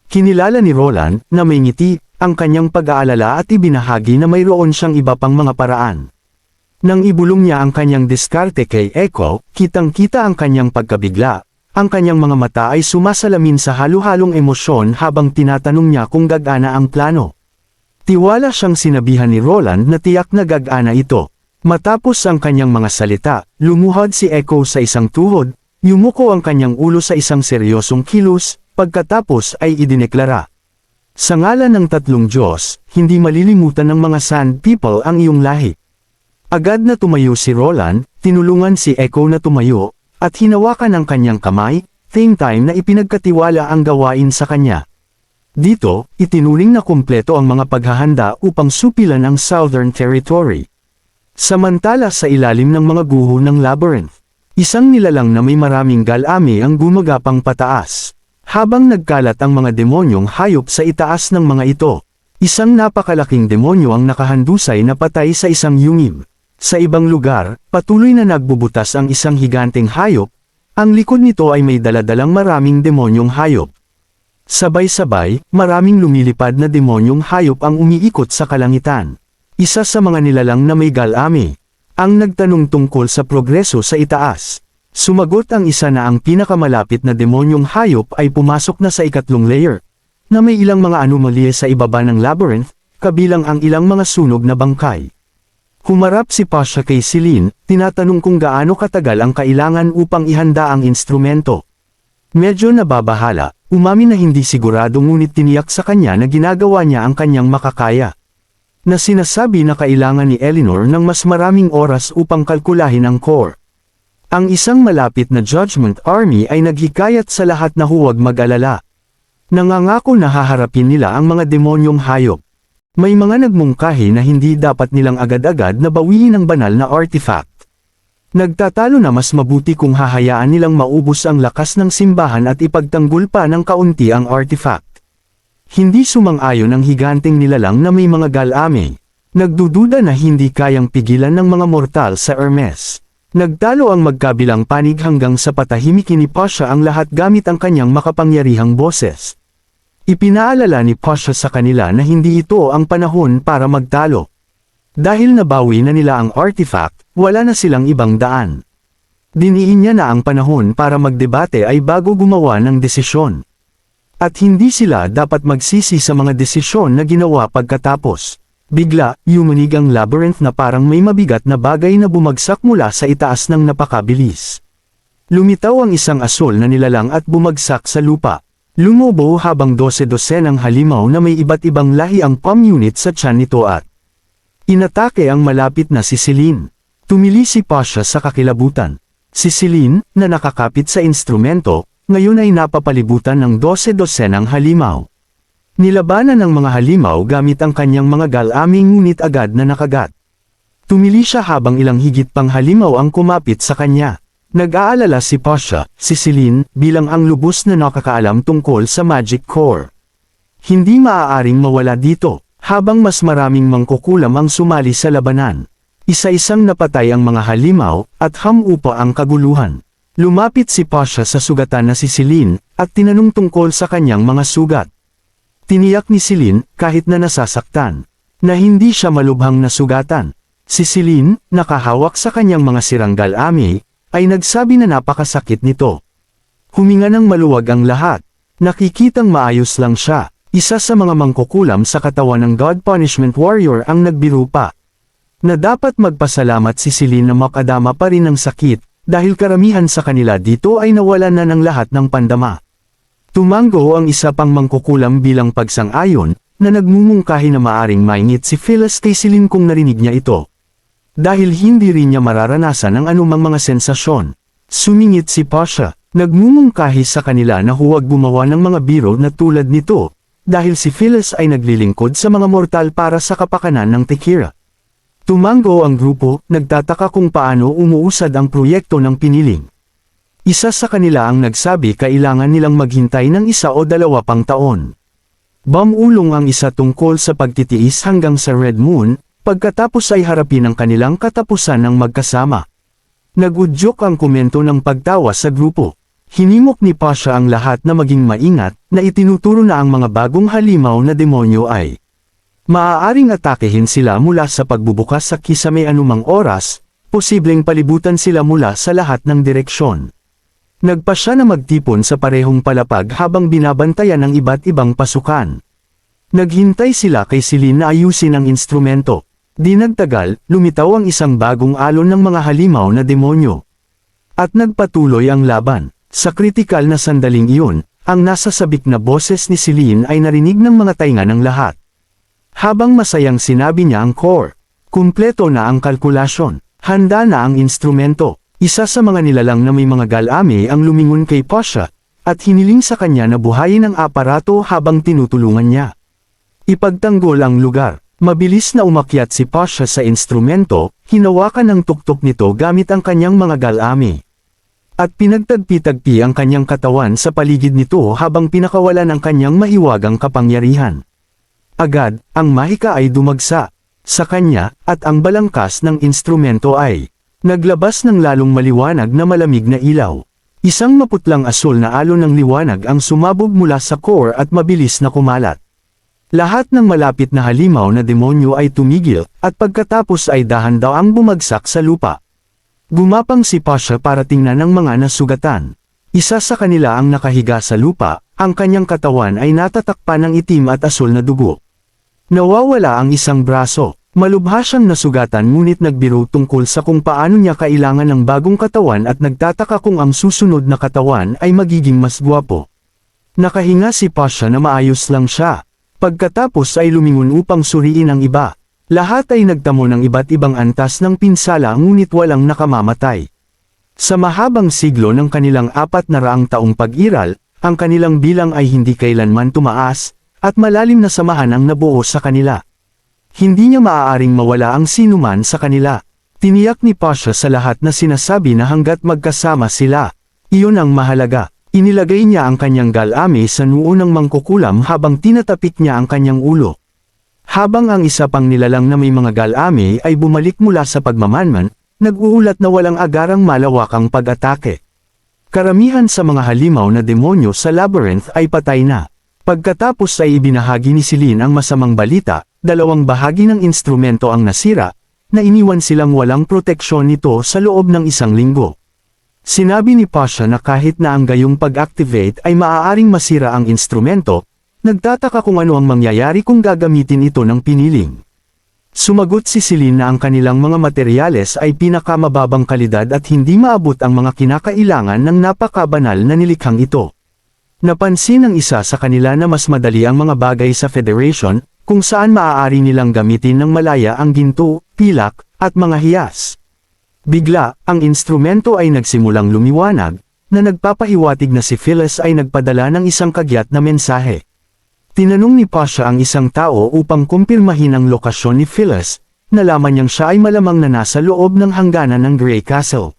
Kinilala ni Roland, na may ngiti, ang kanyang pag-aalala at ibinahagi na mayroon siyang iba pang mga paraan. Nang ibulong niya ang kanyang diskarte kay Echo, kitang-kita ang kanyang pagkabigla, ang kanyang mga mata ay sumasalamin sa halo-halong emosyon habang tinatanong niya kung gagana ang plano. Tiwala siyang sinabihan ni Roland na tiyak na gagana ito. Matapos ang kanyang mga salita, lumuhod si Echo sa isang tuhod, yumuko ang kanyang ulo sa isang seryosong kilos, pagkatapos ay idineklara. Sa ngalan ng tatlong Diyos, hindi malilimutan ng mga Sand People ang iyong lahi. Agad na tumayo si Roland, tinulungan si Echo na tumayo, at hinawakan ang kanyang kamay, same time na ipinagkatiwala ang gawain sa kanya. Dito, itinuring na kumpleto ang mga paghahanda upang supilan ang Southern Territory. Samantala sa ilalim ng mga guho ng labyrinth, isang nilalang na may maraming galami ang gumagapang pataas. Habang nagkalat ang mga demonyong hayop sa itaas ng mga ito, isang napakalaking demonyo ang nakahandusay na patay sa isang yungib. Sa ibang lugar, patuloy na nagbubutas ang isang higanteng hayop, ang likod nito ay may daladalang maraming demonyong hayop. Sabay-sabay, maraming lumilipad na demonyong hayop ang umiikot sa kalangitan. Isa sa mga nilalang na may galami, ang nagtanong tungkol sa progreso sa itaas. Sumagot ang isa na ang pinakamalapit na demonyong hayop ay pumasok na sa ikatlong layer, na may ilang mga anomalye sa ibaba ng labyrinth, kabilang ang ilang mga sunog na bangkay. Humarap si Pasha kay Celine, tinatanong kung gaano katagal ang kailangan upang ihanda ang instrumento. Medyo nababahala, umamin na hindi sigurado ngunit tiniyak sa kanya na ginagawa niya ang kanyang makakaya. Na sinasabi na kailangan ni Eleanor ng mas maraming oras upang kalkulahin ang core. Ang isang malapit na Judgment Army ay naghikayat sa lahat na huwag mag-alala. Nangangako na haharapin nila ang mga demonyong hayop. May mga nagmungkahi na hindi dapat nilang agad-agad na bawiin ang banal na artifact. Nagtatalo na mas mabuti kung hahayaan nilang maubos ang lakas ng simbahan at ipagtanggol pa ng kaunti ang artifact. Hindi sumang-ayon ang higanteng nilalang na may mga galami. Nagdududa na hindi kayang pigilan ng mga mortal sa Hermes. Nagtalo ang magkabilang panig hanggang sa patahimikin ni Pasha ang lahat gamit ang kanyang makapangyarihang boses. Ipinaalala ni Pasha sa kanila na hindi ito ang panahon para magtalo. Dahil nabawi na nila ang artifact, wala na silang ibang daan. Diniin niya na ang panahon para magdebate ay bago gumawa ng desisyon. At hindi sila dapat magsisi sa mga desisyon na ginawa pagkatapos. Bigla, yumanig ang labyrinth na parang may mabigat na bagay na bumagsak mula sa itaas ng napakabilis. Lumitaw ang isang asul na nilalang at bumagsak sa lupa. Lumobo habang 12-dosenang halimaw na may iba't ibang lahi ang palm unit sa tiyan nito at inatake ang malapit na si Celine. Tumili si Pasha sa kakilabutan. Si Celine, na nakakapit sa instrumento, ngayon ay napapalibutan ng 12-dosenang halimaw. Nilabanan ng mga halimaw gamit ang kanyang mga galami ngunit agad na nakagat. Tumili siya habang ilang higit pang halimaw ang kumapit sa kanya. Nag-aalala si Pasha, si Celine, bilang ang lubos na nakakaalam tungkol sa Magic Core. Hindi maaaring mawala dito, habang mas maraming mangkukulam ang sumali sa labanan. Isa-isang napatay ang mga halimaw, at hamupa ang kaguluhan. Lumapit si Pasha sa sugatan na si Celine, at tinanong tungkol sa kanyang mga sugat. Tiniyak ni Celine, kahit na nasasaktan, na hindi siya malubhang nasugatan. Si Celine, nakahawak sa kanyang mga sirang galami, ay nagsabi na napakasakit nito. Huminga ng maluwag ang lahat. Nakikitang maayos lang siya. Isa sa mga mangkukulam sa katawan ng God Punishment Warrior ang nagbiro pa. Na dapat magpasalamat si Celine na makadama pa rin ng sakit, dahil karamihan sa kanila dito ay nawalan na ng lahat ng pandama. Tumango ang isa pang mangkukulam bilang pagsang-ayon, na nagmumungkahi na maaring maingit si Phyllis kay Celine kung narinig niya ito. Dahil hindi rin niya mararanasan ang anumang mga sensasyon. Sumingit si Pasha, nagmumungkahi sa kanila na huwag gumawa ng mga biro na tulad nito, dahil si Phyllis ay naglilingkod sa mga mortal para sa kapakanan ng Tekira. Tumango ang grupo, nagtataka kung paano umuusad ang proyekto ng piniling. Isa sa kanila ang nagsabi kailangan nilang maghintay ng 1 o 2 pang taon. Bumulong ang isa tungkol sa pagtitiis hanggang sa Red Moon, pagkatapos ay harapin ang kanilang katapusan ng magkasama. Nagudyok ang komento ng pagtawa sa grupo. Hinimok ni Pasha ang lahat na maging maingat, na itinuturo na ang mga bagong halimaw na demonyo ay maaaring atakehin sila mula sa pagbubukas sa kisame anumang oras, posibleng palibutan sila mula sa lahat ng direksyon. Nagpa siya na magtipon sa parehong palapag habang binabantayan ng iba't ibang pasukan. Naghintay sila kay Celine na ayusin ang instrumento. Di nagtagal, lumitaw ang isang bagong alon ng mga halimaw na demonyo. At nagpatuloy ang laban. Sa kritikal na sandaling iyon, ang nasasabik na boses ni Celine ay narinig ng mga tainga ng lahat. Habang masayang sinabi niya ang core, kumpleto na ang kalkulasyon, handa na ang instrumento. Isa sa mga nilalang na may mga galame ang lumingon kay Pasha, at hiniling sa kanya na buhayin ang aparato habang tinutulungan niya. Ipagtanggol ang lugar. Mabilis na umakyat si Pasha sa instrumento, hinawakan ang tuktok nito gamit ang kanyang mga galame. At pinagtagpi-tagpi ang kanyang katawan sa paligid nito habang pinakawalan ang kanyang mahiwagang kapangyarihan. Agad, ang mahika ay dumagsa sa kanya, at ang balangkas ng instrumento ay naglabas ng lalong maliwanag na malamig na ilaw. Isang maputlang asul na alon ng liwanag ang sumabog mula sa core at mabilis na kumalat. Lahat ng malapit na halimaw na demonyo ay tumigil, at pagkatapos ay dahan-dahang bumagsak sa lupa. Gumapang si Pasha para tingnan ang mga nasugatan. Isa sa kanila ang nakahiga sa lupa, ang kanyang katawan ay natatakpan ng itim at asul na dugo. Nawawala ang isang braso. Malubha siyang nasugatan ngunit nagbiro tungkol sa kung paano niya kailangan ng bagong katawan at nagtataka kung ang susunod na katawan ay magiging mas gwapo. Nakahinga si Pasha na maayos lang siya. Pagkatapos ay lumingon upang suriin ang iba. Lahat ay nagtamo ng iba't ibang antas ng pinsala ngunit walang nakamamatay. Sa mahabang siglo ng kanilang 400 taong pag-iral, ang kanilang bilang ay hindi kailanman tumaas, at malalim na samahan ang nabuo sa kanila. Hindi niya maaaring mawala ang sinuman sa kanila. Tiniyak ni Pasha sa lahat na sinasabi na hanggat magkasama sila. Iyon ang mahalaga. Inilagay niya ang kanyang galame sa noo ng mangkukulam habang tinatapik niya ang kanyang ulo. Habang ang isa pang nilalang na may mga galame ay bumalik mula sa pagmamanman, nag-uulat na walang agarang malawakang pag-atake. Karamihan sa mga halimaw na demonyo sa labyrinth ay patay na. Pagkatapos ay ibinahagi ni Celine ang masamang balita. 2 bahagi ng instrumento ang nasira, na iniwan silang walang proteksyon nito sa loob ng 1 linggo. Sinabi ni Pasha na kahit na ang gayong pag-activate ay maaaring masira ang instrumento, nagtataka kung ano ang mangyayari kung gagamitin ito ng piniling. Sumagot si Celine na ang kanilang mga materyales ay pinakamababang kalidad at hindi maabot ang mga kinakailangan ng napakabanal na nilikhang ito. Napansin ng isa sa kanila na mas madali ang mga bagay sa Federation, kung saan maaari nilang gamitin ng malaya ang ginto, pilak, at mga hiyas. Bigla, ang instrumento ay nagsimulang lumiwanag, na nagpapahiwatig na si Phyllis ay nagpadala ng isang kagyat na mensahe. Tinanong ni Pasha ang isang tao upang kumpirmahin ang lokasyon ni Phyllis, nalaman niyang siya ay malamang na nasa loob ng hangganan ng Grey Castle.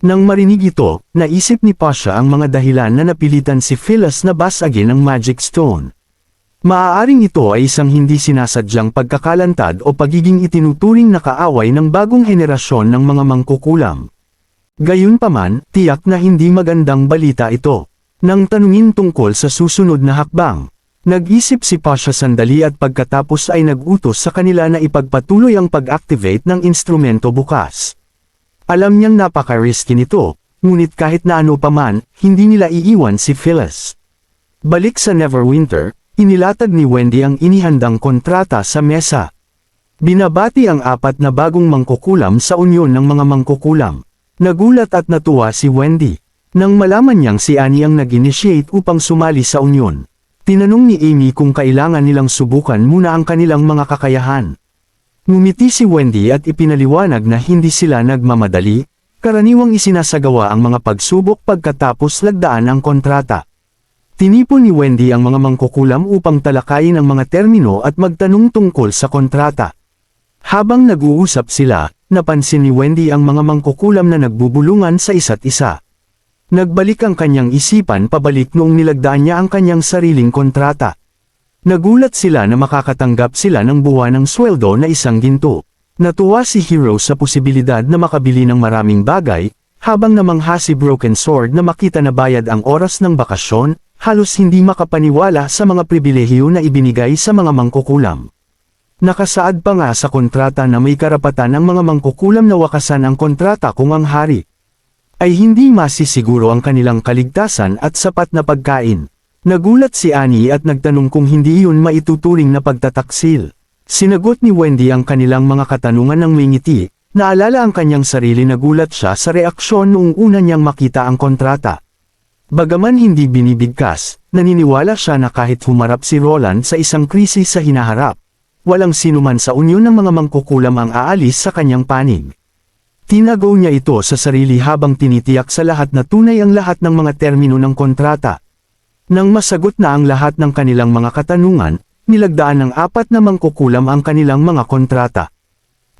Nang marinig ito, naisip ni Pasha ang mga dahilan na napilitan si Phyllis na basagin ang Magic Stone. Maaaring ito ay isang hindi sinasadyang pagkakalantad o pagiging itinuturing na kaaway ng bagong henerasyon ng mga mangkukulam. Gayunpaman, tiyak na hindi magandang balita ito. Nang tanungin tungkol sa susunod na hakbang, nag-isip si Pasha sandali at pagkatapos ay nag-utos sa kanila na ipagpatuloy ang pag-activate ng instrumento bukas. Alam niyang napaka-risky nito, ngunit kahit na ano paman, hindi nila iiwan si Phyllis. Balik sa Neverwinter, inilatag ni Wendy ang inihandang kontrata sa mesa. Binabati ang 4 na bagong mangkukulam sa unyon ng mga mangkukulam. Nagulat at natuwa si Wendy. Nang malaman niyang si Annie ang nag-initiate upang sumali sa unyon, tinanong ni Amy kung kailangan nilang subukan muna ang kanilang mga kakayahan. Ngumiti si Wendy at ipinaliwanag na hindi sila nagmamadali, karaniwang isinasagawa ang mga pagsubok pagkatapos lagdaan ang kontrata. Tinipon ni Wendy ang mga mangkukulam upang talakayin ang mga termino at magtanong tungkol sa kontrata. Habang nag-uusap sila, napansin ni Wendy ang mga mangkukulam na nagbubulungan sa isa't isa. Nagbalik ang kanyang isipan pabalik noong nilagdaan niya ang kanyang sariling kontrata. Nagulat sila na makakatanggap sila ng buwan ng sweldo na ₱1. Natuwa si Hero sa posibilidad na makabili ng maraming bagay, habang namangha si Broken Sword na makita na bayad ang oras ng bakasyon, halos hindi makapaniwala sa mga pribilehiyo na ibinigay sa mga mangkukulam. Nakasaad pa nga sa kontrata na may karapatan ang mga mangkukulam na wakasan ang kontrata kung ang hari ay hindi masisiguro ang kanilang kaligtasan at sapat na pagkain. Nagulat si Annie at nagtanong kung hindi iyon maituturing na pagtataksil. Sinagot ni Wendy ang kanilang mga katanungan ng may ngiti, naalala ang kanyang sarili. Nagulat siya sa reaksyon noong una niyang makita ang kontrata. Bagaman hindi binibigkas, naniniwala siya na kahit humarap si Roland sa isang krisis sa hinaharap, walang sinuman sa unyon ng mga mangkukulam ang aalis sa kanyang panig. Tinago niya ito sa sarili habang tinitiyak sa lahat na tunay ang lahat ng mga termino ng kontrata. Nang masagot na ang lahat ng kanilang mga katanungan, nilagdaan ng 4 na mangkukulam ang kanilang mga kontrata.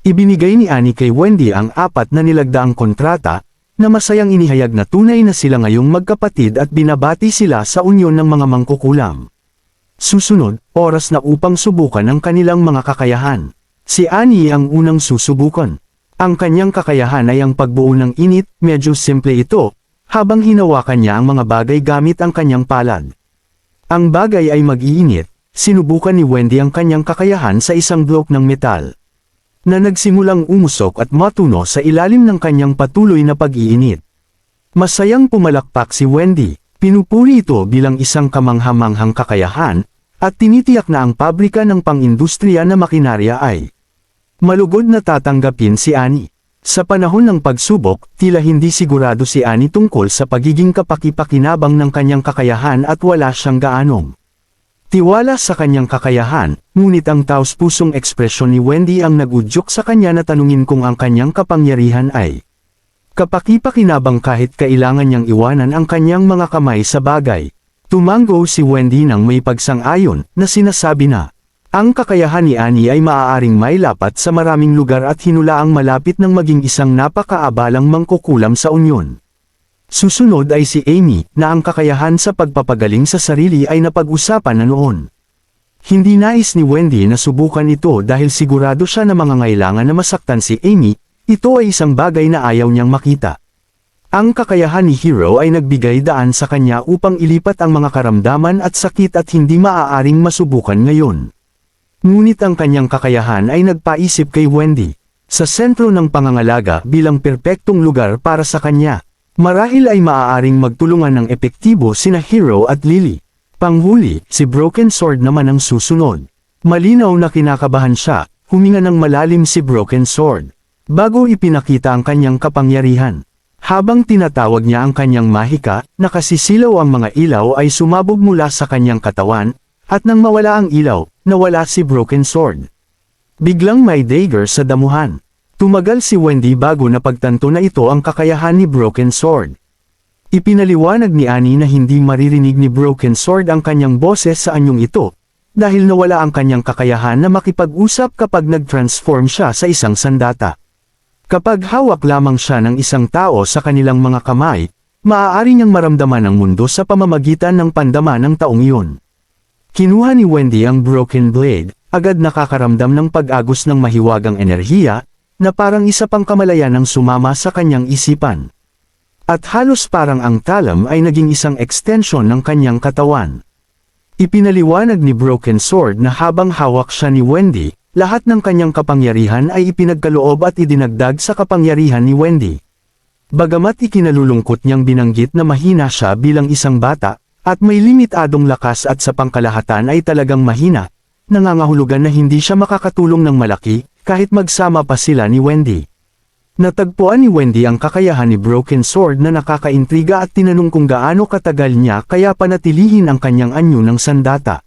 Ibinigay ni Annie kay Wendy ang 4 na nilagdaang kontrata, na masayang inihayag na tunay na sila ngayong magkapatid at binabati sila sa unyon ng mga mangkukulam. Susunod, oras na upang subukan ang kanilang mga kakayahan. Si Annie ang unang susubukan. Ang kanyang kakayahan ay ang pagbuo ng init, medyo simple ito, habang hinawakan niya ang mga bagay gamit ang kanyang palad. Ang bagay ay mag-iinit, sinubukan ni Wendy ang kanyang kakayahan sa isang blok ng metal, na nagsimulang umusok at matuno sa ilalim ng kanyang patuloy na pag-iinit. Masayang pumalakpak si Wendy, pinupuri ito bilang isang kamangha-manghang kakayahan, at tinitiyak na ang pabrika ng pang-industriya na makinarya ay malugod na tatanggapin si Annie. Sa panahon ng pagsubok, tila hindi sigurado si Annie tungkol sa pagiging kapaki-pakinabang ng kanyang kakayahan at wala siyang gaanong tiwala sa kanyang kakayahan, ngunit ang taos-pusong ekspresyon ni Wendy ang nagudyok sa kanya na tanungin kung ang kanyang kapangyarihan ay kapaki-pakinabang kahit kailangan niyang iwanan ang kanyang mga kamay sa bagay. Tumango si Wendy nang may pagsang-ayon na sinasabi na ang kakayahan ni Annie ay maaaring mailapat sa maraming lugar at hinulaang malapit ng maging isang napakaabalang mangkukulam sa unyon. Susunod ay si Amy, na ang kakayahan sa pagpapagaling sa sarili ay napag-usapan na noon. Hindi nais ni Wendy na subukan ito dahil sigurado siya na mangangailangan na masaktan si Amy, ito ay isang bagay na ayaw niyang makita. Ang kakayahan ni Hero ay nagbigay daan sa kanya upang ilipat ang mga karamdaman at sakit at hindi maaaring masubukan ngayon. Ngunit ang kanyang kakayahan ay nagpaisip kay Wendy sa sentro ng pangangalaga bilang perpektong lugar para sa kanya. Marahil ay maaaring magtulungan ng epektibo sina Hero at Lily. Panghuli, si Broken Sword naman ang susunod. Malinaw na kinakabahan siya, huminga ng malalim si Broken Sword bago ipinakita ang kanyang kapangyarihan. Habang tinatawag niya ang kanyang mahika, nakasisilaw ang mga ilaw ay sumabog mula sa kanyang katawan, at nang mawala ang ilaw, nawala si Broken Sword. Biglang may dagger sa damuhan. Tumagal si Wendy bago napagtanto na ito ang kakayahan ni Broken Sword. Ipinaliwanag ni Annie na hindi maririnig ni Broken Sword ang kanyang boses sa anyong ito, dahil nawala ang kanyang kakayahan na makipag-usap kapag nag-transform siya sa isang sandata. Kapag hawak lamang siya ng isang tao sa kanilang mga kamay, maaari niyang maramdaman ang mundo sa pamamagitan ng pandama ng taong iyon. Kinuha ni Wendy ang Broken Blade, agad nakakaramdam ng pag-agos ng mahiwagang enerhiya, na parang isa pang kamalayan ang sumama sa kanyang isipan. At halos parang ang talam ay naging isang extension ng kanyang katawan. Ipinaliwanag ni Broken Sword na habang hawak siya ni Wendy, lahat ng kanyang kapangyarihan ay ipinagkaloob at idinagdag sa kapangyarihan ni Wendy. Bagamat ikinalulungkot niyang binanggit na mahina siya bilang isang bata, at may limitadong lakas at sa pangkalahatan ay talagang mahina, nangangahulugan na hindi siya makakatulong ng malaki, kahit magsama pa sila ni Wendy. Natagpuan ni Wendy ang kakayahan ni Broken Sword na nakakaintriga at tinanong kung gaano katagal niya kaya panatilihin ang kanyang anyo ng sandata.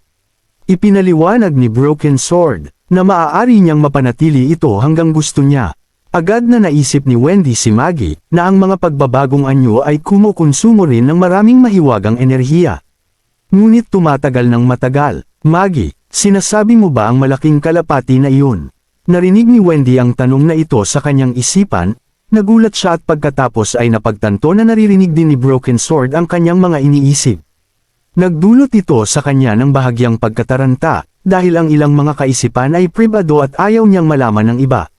Ipinaliwanag ni Broken Sword na maaari niyang mapanatili ito hanggang gusto niya. Agad na naisip ni Wendy si Maggie na ang mga pagbabagong anyo ay kumukonsumo rin ng maraming mahiwagang enerhiya. Ngunit tumatagal ng matagal. Maggie, sinasabi mo ba ang malaking kalapati na iyon? Narinig ni Wendy ang tanong na ito sa kanyang isipan, nagulat siya at pagkatapos ay napagtanto na naririnig din ni Broken Sword ang kanyang mga iniisip. Nagdulot ito sa kanya ng bahagyang pagkataranta, dahil ang ilang mga kaisipan ay pribado at ayaw niyang malaman ng iba.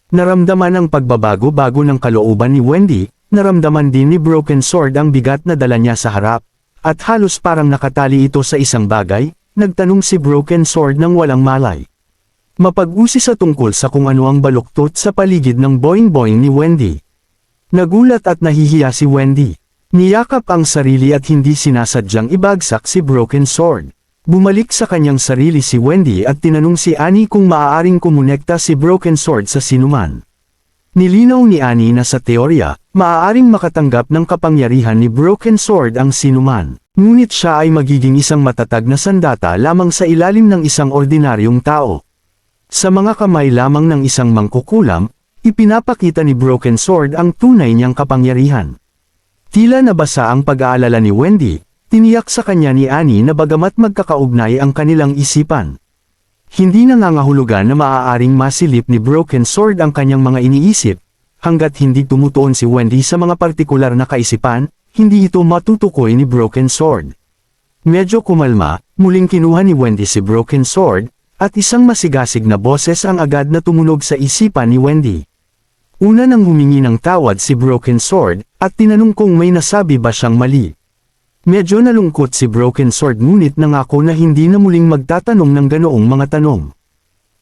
Naramdaman ang pagbabago bago ng kalooban ni Wendy, naramdaman din ni Broken Sword ang bigat na dala niya sa harap, at halos parang nakatali ito sa isang bagay, nagtanong si Broken Sword ng walang malay. Mapag-usi sa tungkol sa kung ano ang baluktot sa paligid ng boing-boing ni Wendy. Nagulat at nahihiya si Wendy. Niyakap ang sarili at hindi sinasadyang ibagsak si Broken Sword. Bumalik sa kanyang sarili si Wendy at tinanong si Annie kung maaaring kumonekta si Broken Sword sa sinuman. Nilinaw ni Annie na sa teorya, maaaring makatanggap ng kapangyarihan ni Broken Sword ang sinuman. Ngunit siya ay magiging isang matatag na sandata lamang sa ilalim ng isang ordinaryong tao. Sa mga kamay lamang ng isang mangkukulam, ipinapakita ni Broken Sword ang tunay niyang kapangyarihan. Tila nabasa ang pag-aalala ni Wendy, tiniyak sa kanya ni Annie na bagamat magkakaugnay ang kanilang isipan. Hindi nangangahulugan na maaaring masilip ni Broken Sword ang kanyang mga iniisip, hanggat hindi tumutuon si Wendy sa mga partikular na kaisipan, hindi ito matutukoy ni Broken Sword. Medyo kumalma, muling kinuha ni Wendy si Broken Sword, at isang masigasig na boses ang agad na tumunog sa isipan ni Wendy. Una nang humingi ng tawad si Broken Sword, at tinanong kung may nasabi ba siyang mali. Medyo nalungkot si Broken Sword ngunit nangako na hindi na muling magtatanong ng ganoong mga tanong.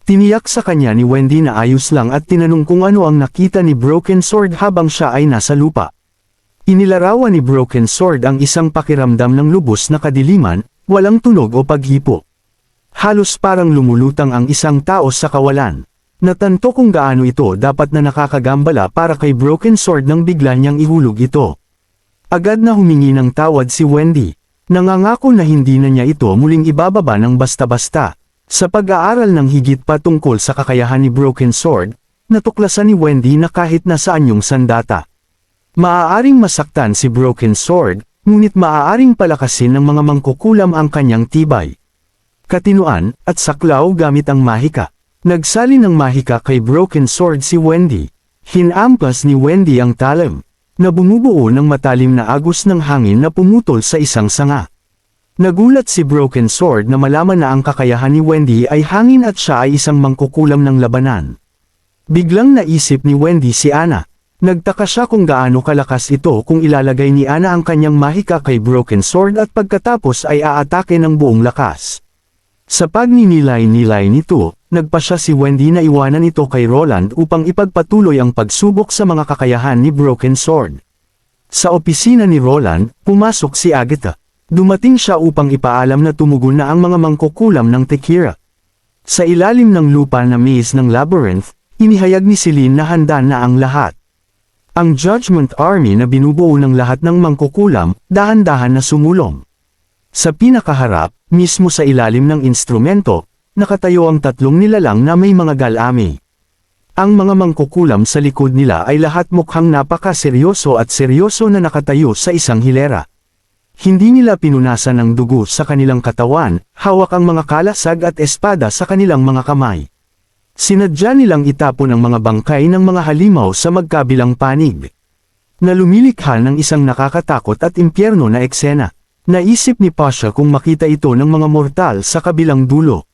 Tiniyak sa kanya ni Wendy na ayos lang at tinanong kung ano ang nakita ni Broken Sword habang siya ay nasa lupa. Inilarawan ni Broken Sword ang isang pakiramdam ng lubos na kadiliman, walang tunog o paghipo. Halos parang lumulutang ang isang tao sa kawalan. Natanto kung gaano ito dapat na nakakagambala para kay Broken Sword nang bigla niyang ihulog ito. Agad na humingi ng tawad si Wendy. Nangangako na hindi na niya ito muling ibababa ng basta-basta. Sa pag-aaral ng higit pa tungkol sa kakayahan ni Broken Sword, natuklasan ni Wendy na kahit nasaan yung sandata, maaaring masaktan si Broken Sword, ngunit maaaring palakasin ng mga mangkukulam ang kanyang tibay. Katinuan, at saklaw gamit ang mahika. Nagsali ng mahika kay Broken Sword si Wendy. Hinampas ni Wendy ang talim, na bumubuo ng matalim na agos ng hangin na pumutol sa isang sanga. Nagulat si Broken Sword na malaman na ang kakayahan ni Wendy ay hangin at siya ay isang mangkukulam ng labanan. Biglang naisip ni Wendy si Anna. Nagtaka siya kung gaano kalakas ito kung ilalagay ni Anna ang kanyang mahika kay Broken Sword at pagkatapos ay aatake ng buong lakas. Sa pagninilay-nilay nito, nagpasya si Wendy na iwanan ito kay Roland upang ipagpatuloy ang pagsubok sa mga kakayahan ni Broken Sword. Sa opisina ni Roland, pumasok si Agatha. Dumating siya upang ipaalam na tumugon na ang mga mangkukulam ng Tekira. Sa ilalim ng lupa na maze ng labyrinth, inihayag ni Celine na handa na ang lahat. Ang Judgment Army na binubuo ng lahat ng mangkukulam, dahan-dahan na sumulong. Sa pinakaharap, mismo sa ilalim ng instrumento, nakatayo ang tatlong nilalang na may mga galami. Ang mga mangkukulam sa likod nila ay lahat mukhang napaka-seryoso at seryoso na nakatayo sa isang hilera. Hindi nila pinunasan ng dugo sa kanilang katawan, hawak ang mga kalasag at espada sa kanilang mga kamay. Sinadya nilang itapon ang mga bangkay ng mga halimaw sa magkabilang panig, na lumilikha ng isang nakakatakot at impyerno na eksena. Naisip ni Pasha kung makita ito ng mga mortal sa kabilang dulo.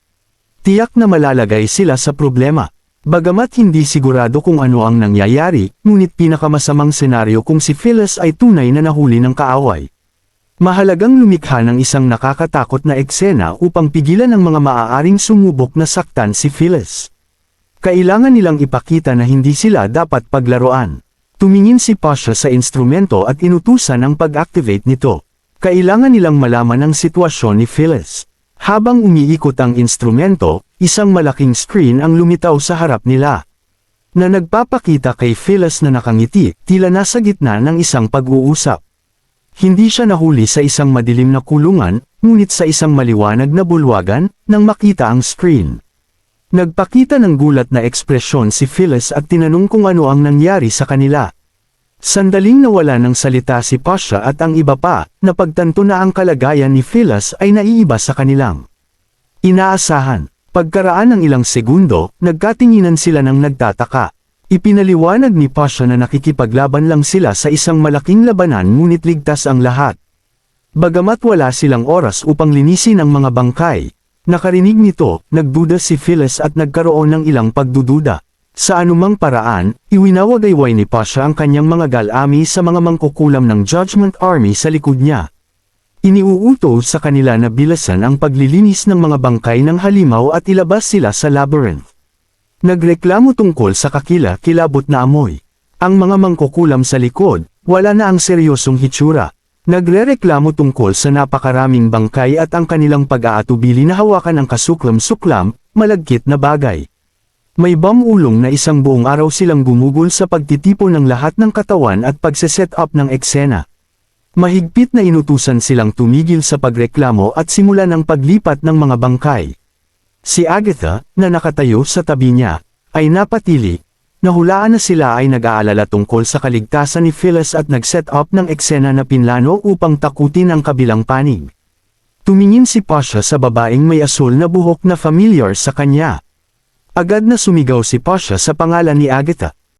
Tiyak na malalagay sila sa problema. Bagamat hindi sigurado kung ano ang nangyayari, ngunit pinakamasamang senaryo kung si Phyllis ay tunay na nahuli ng kaaway. Mahalagang lumikha ng isang nakakatakot na eksena upang pigilan ang mga maaaring sumubok na saktan si Phyllis. Kailangan nilang ipakita na hindi sila dapat paglaruan. Tumingin si Pasha sa instrumento at inutusan ang pag-activate nito. Kailangan nilang malaman ang sitwasyon ni Phyllis. Habang umiikot ang instrumento, isang malaking screen ang lumitaw sa harap nila. na nagpapakita kay Phyllis na nakangiti, tila nasa gitna ng isang pag-uusap. Hindi siya nahuli sa isang madilim na kulungan, ngunit sa isang maliwanag na bulwagan, nang makita ang screen. Nagpakita ng gulat na ekspresyon si Phyllis at tinanong kung ano ang nangyari sa kanila. Sandaling nawala ng salita si Pasha at ang iba pa, napagtanto na ang kalagayan ni Phyllis ay naiiba sa kanilang inaasahan. Pagkaraan ng ilang segundo, nagkatinginan sila ng nagtataka. Ipinaliwanag ni Pasha na nakikipaglaban lang sila sa isang malaking labanan ngunit ligtas ang lahat. Bagamat wala silang oras upang linisin ang mga bangkay, nakarinig nito, nagduda si Phyllis at nagkaroon ng ilang pagdududa. Sa anumang paraan, iwinawagayway ni Pasha ang kanyang mga galami sa mga mangkukulam ng Judgment Army sa likod niya. Iniuutos sa kanila na bilasan ang paglilinis ng mga bangkay ng halimaw at ilabas sila sa labyrinth. Nagreklamo tungkol sa kakila-kilabot na amoy. Ang mga mangkukulam sa likod, wala na ang seryosong hitsura. Nagrereklamo tungkol sa napakaraming bangkay at ang kanilang pag-aatubili na hawakan ang kasuklam-suklam, malagkit na bagay. May bamulong na isang buong araw silang gumugol sa pagtitipon ng lahat ng katawan at pagse-set up ng eksena. Mahigpit na inutusan silang tumigil sa pagreklamo at simulan ang paglipat ng mga bangkay. Si Agatha, na nakatayo sa tabi niya, ay napatili. Nahulaan na sila ay nag-aalala tungkol sa kaligtasan ni Phyllis at nag-set up ng eksena na pinlano upang takutin ang kabilang panig. Tumingin si Pasha sa babaeng may asul na buhok na familiar sa kanya. Agad na sumigaw si Pasha sa pangalan ni Agatha.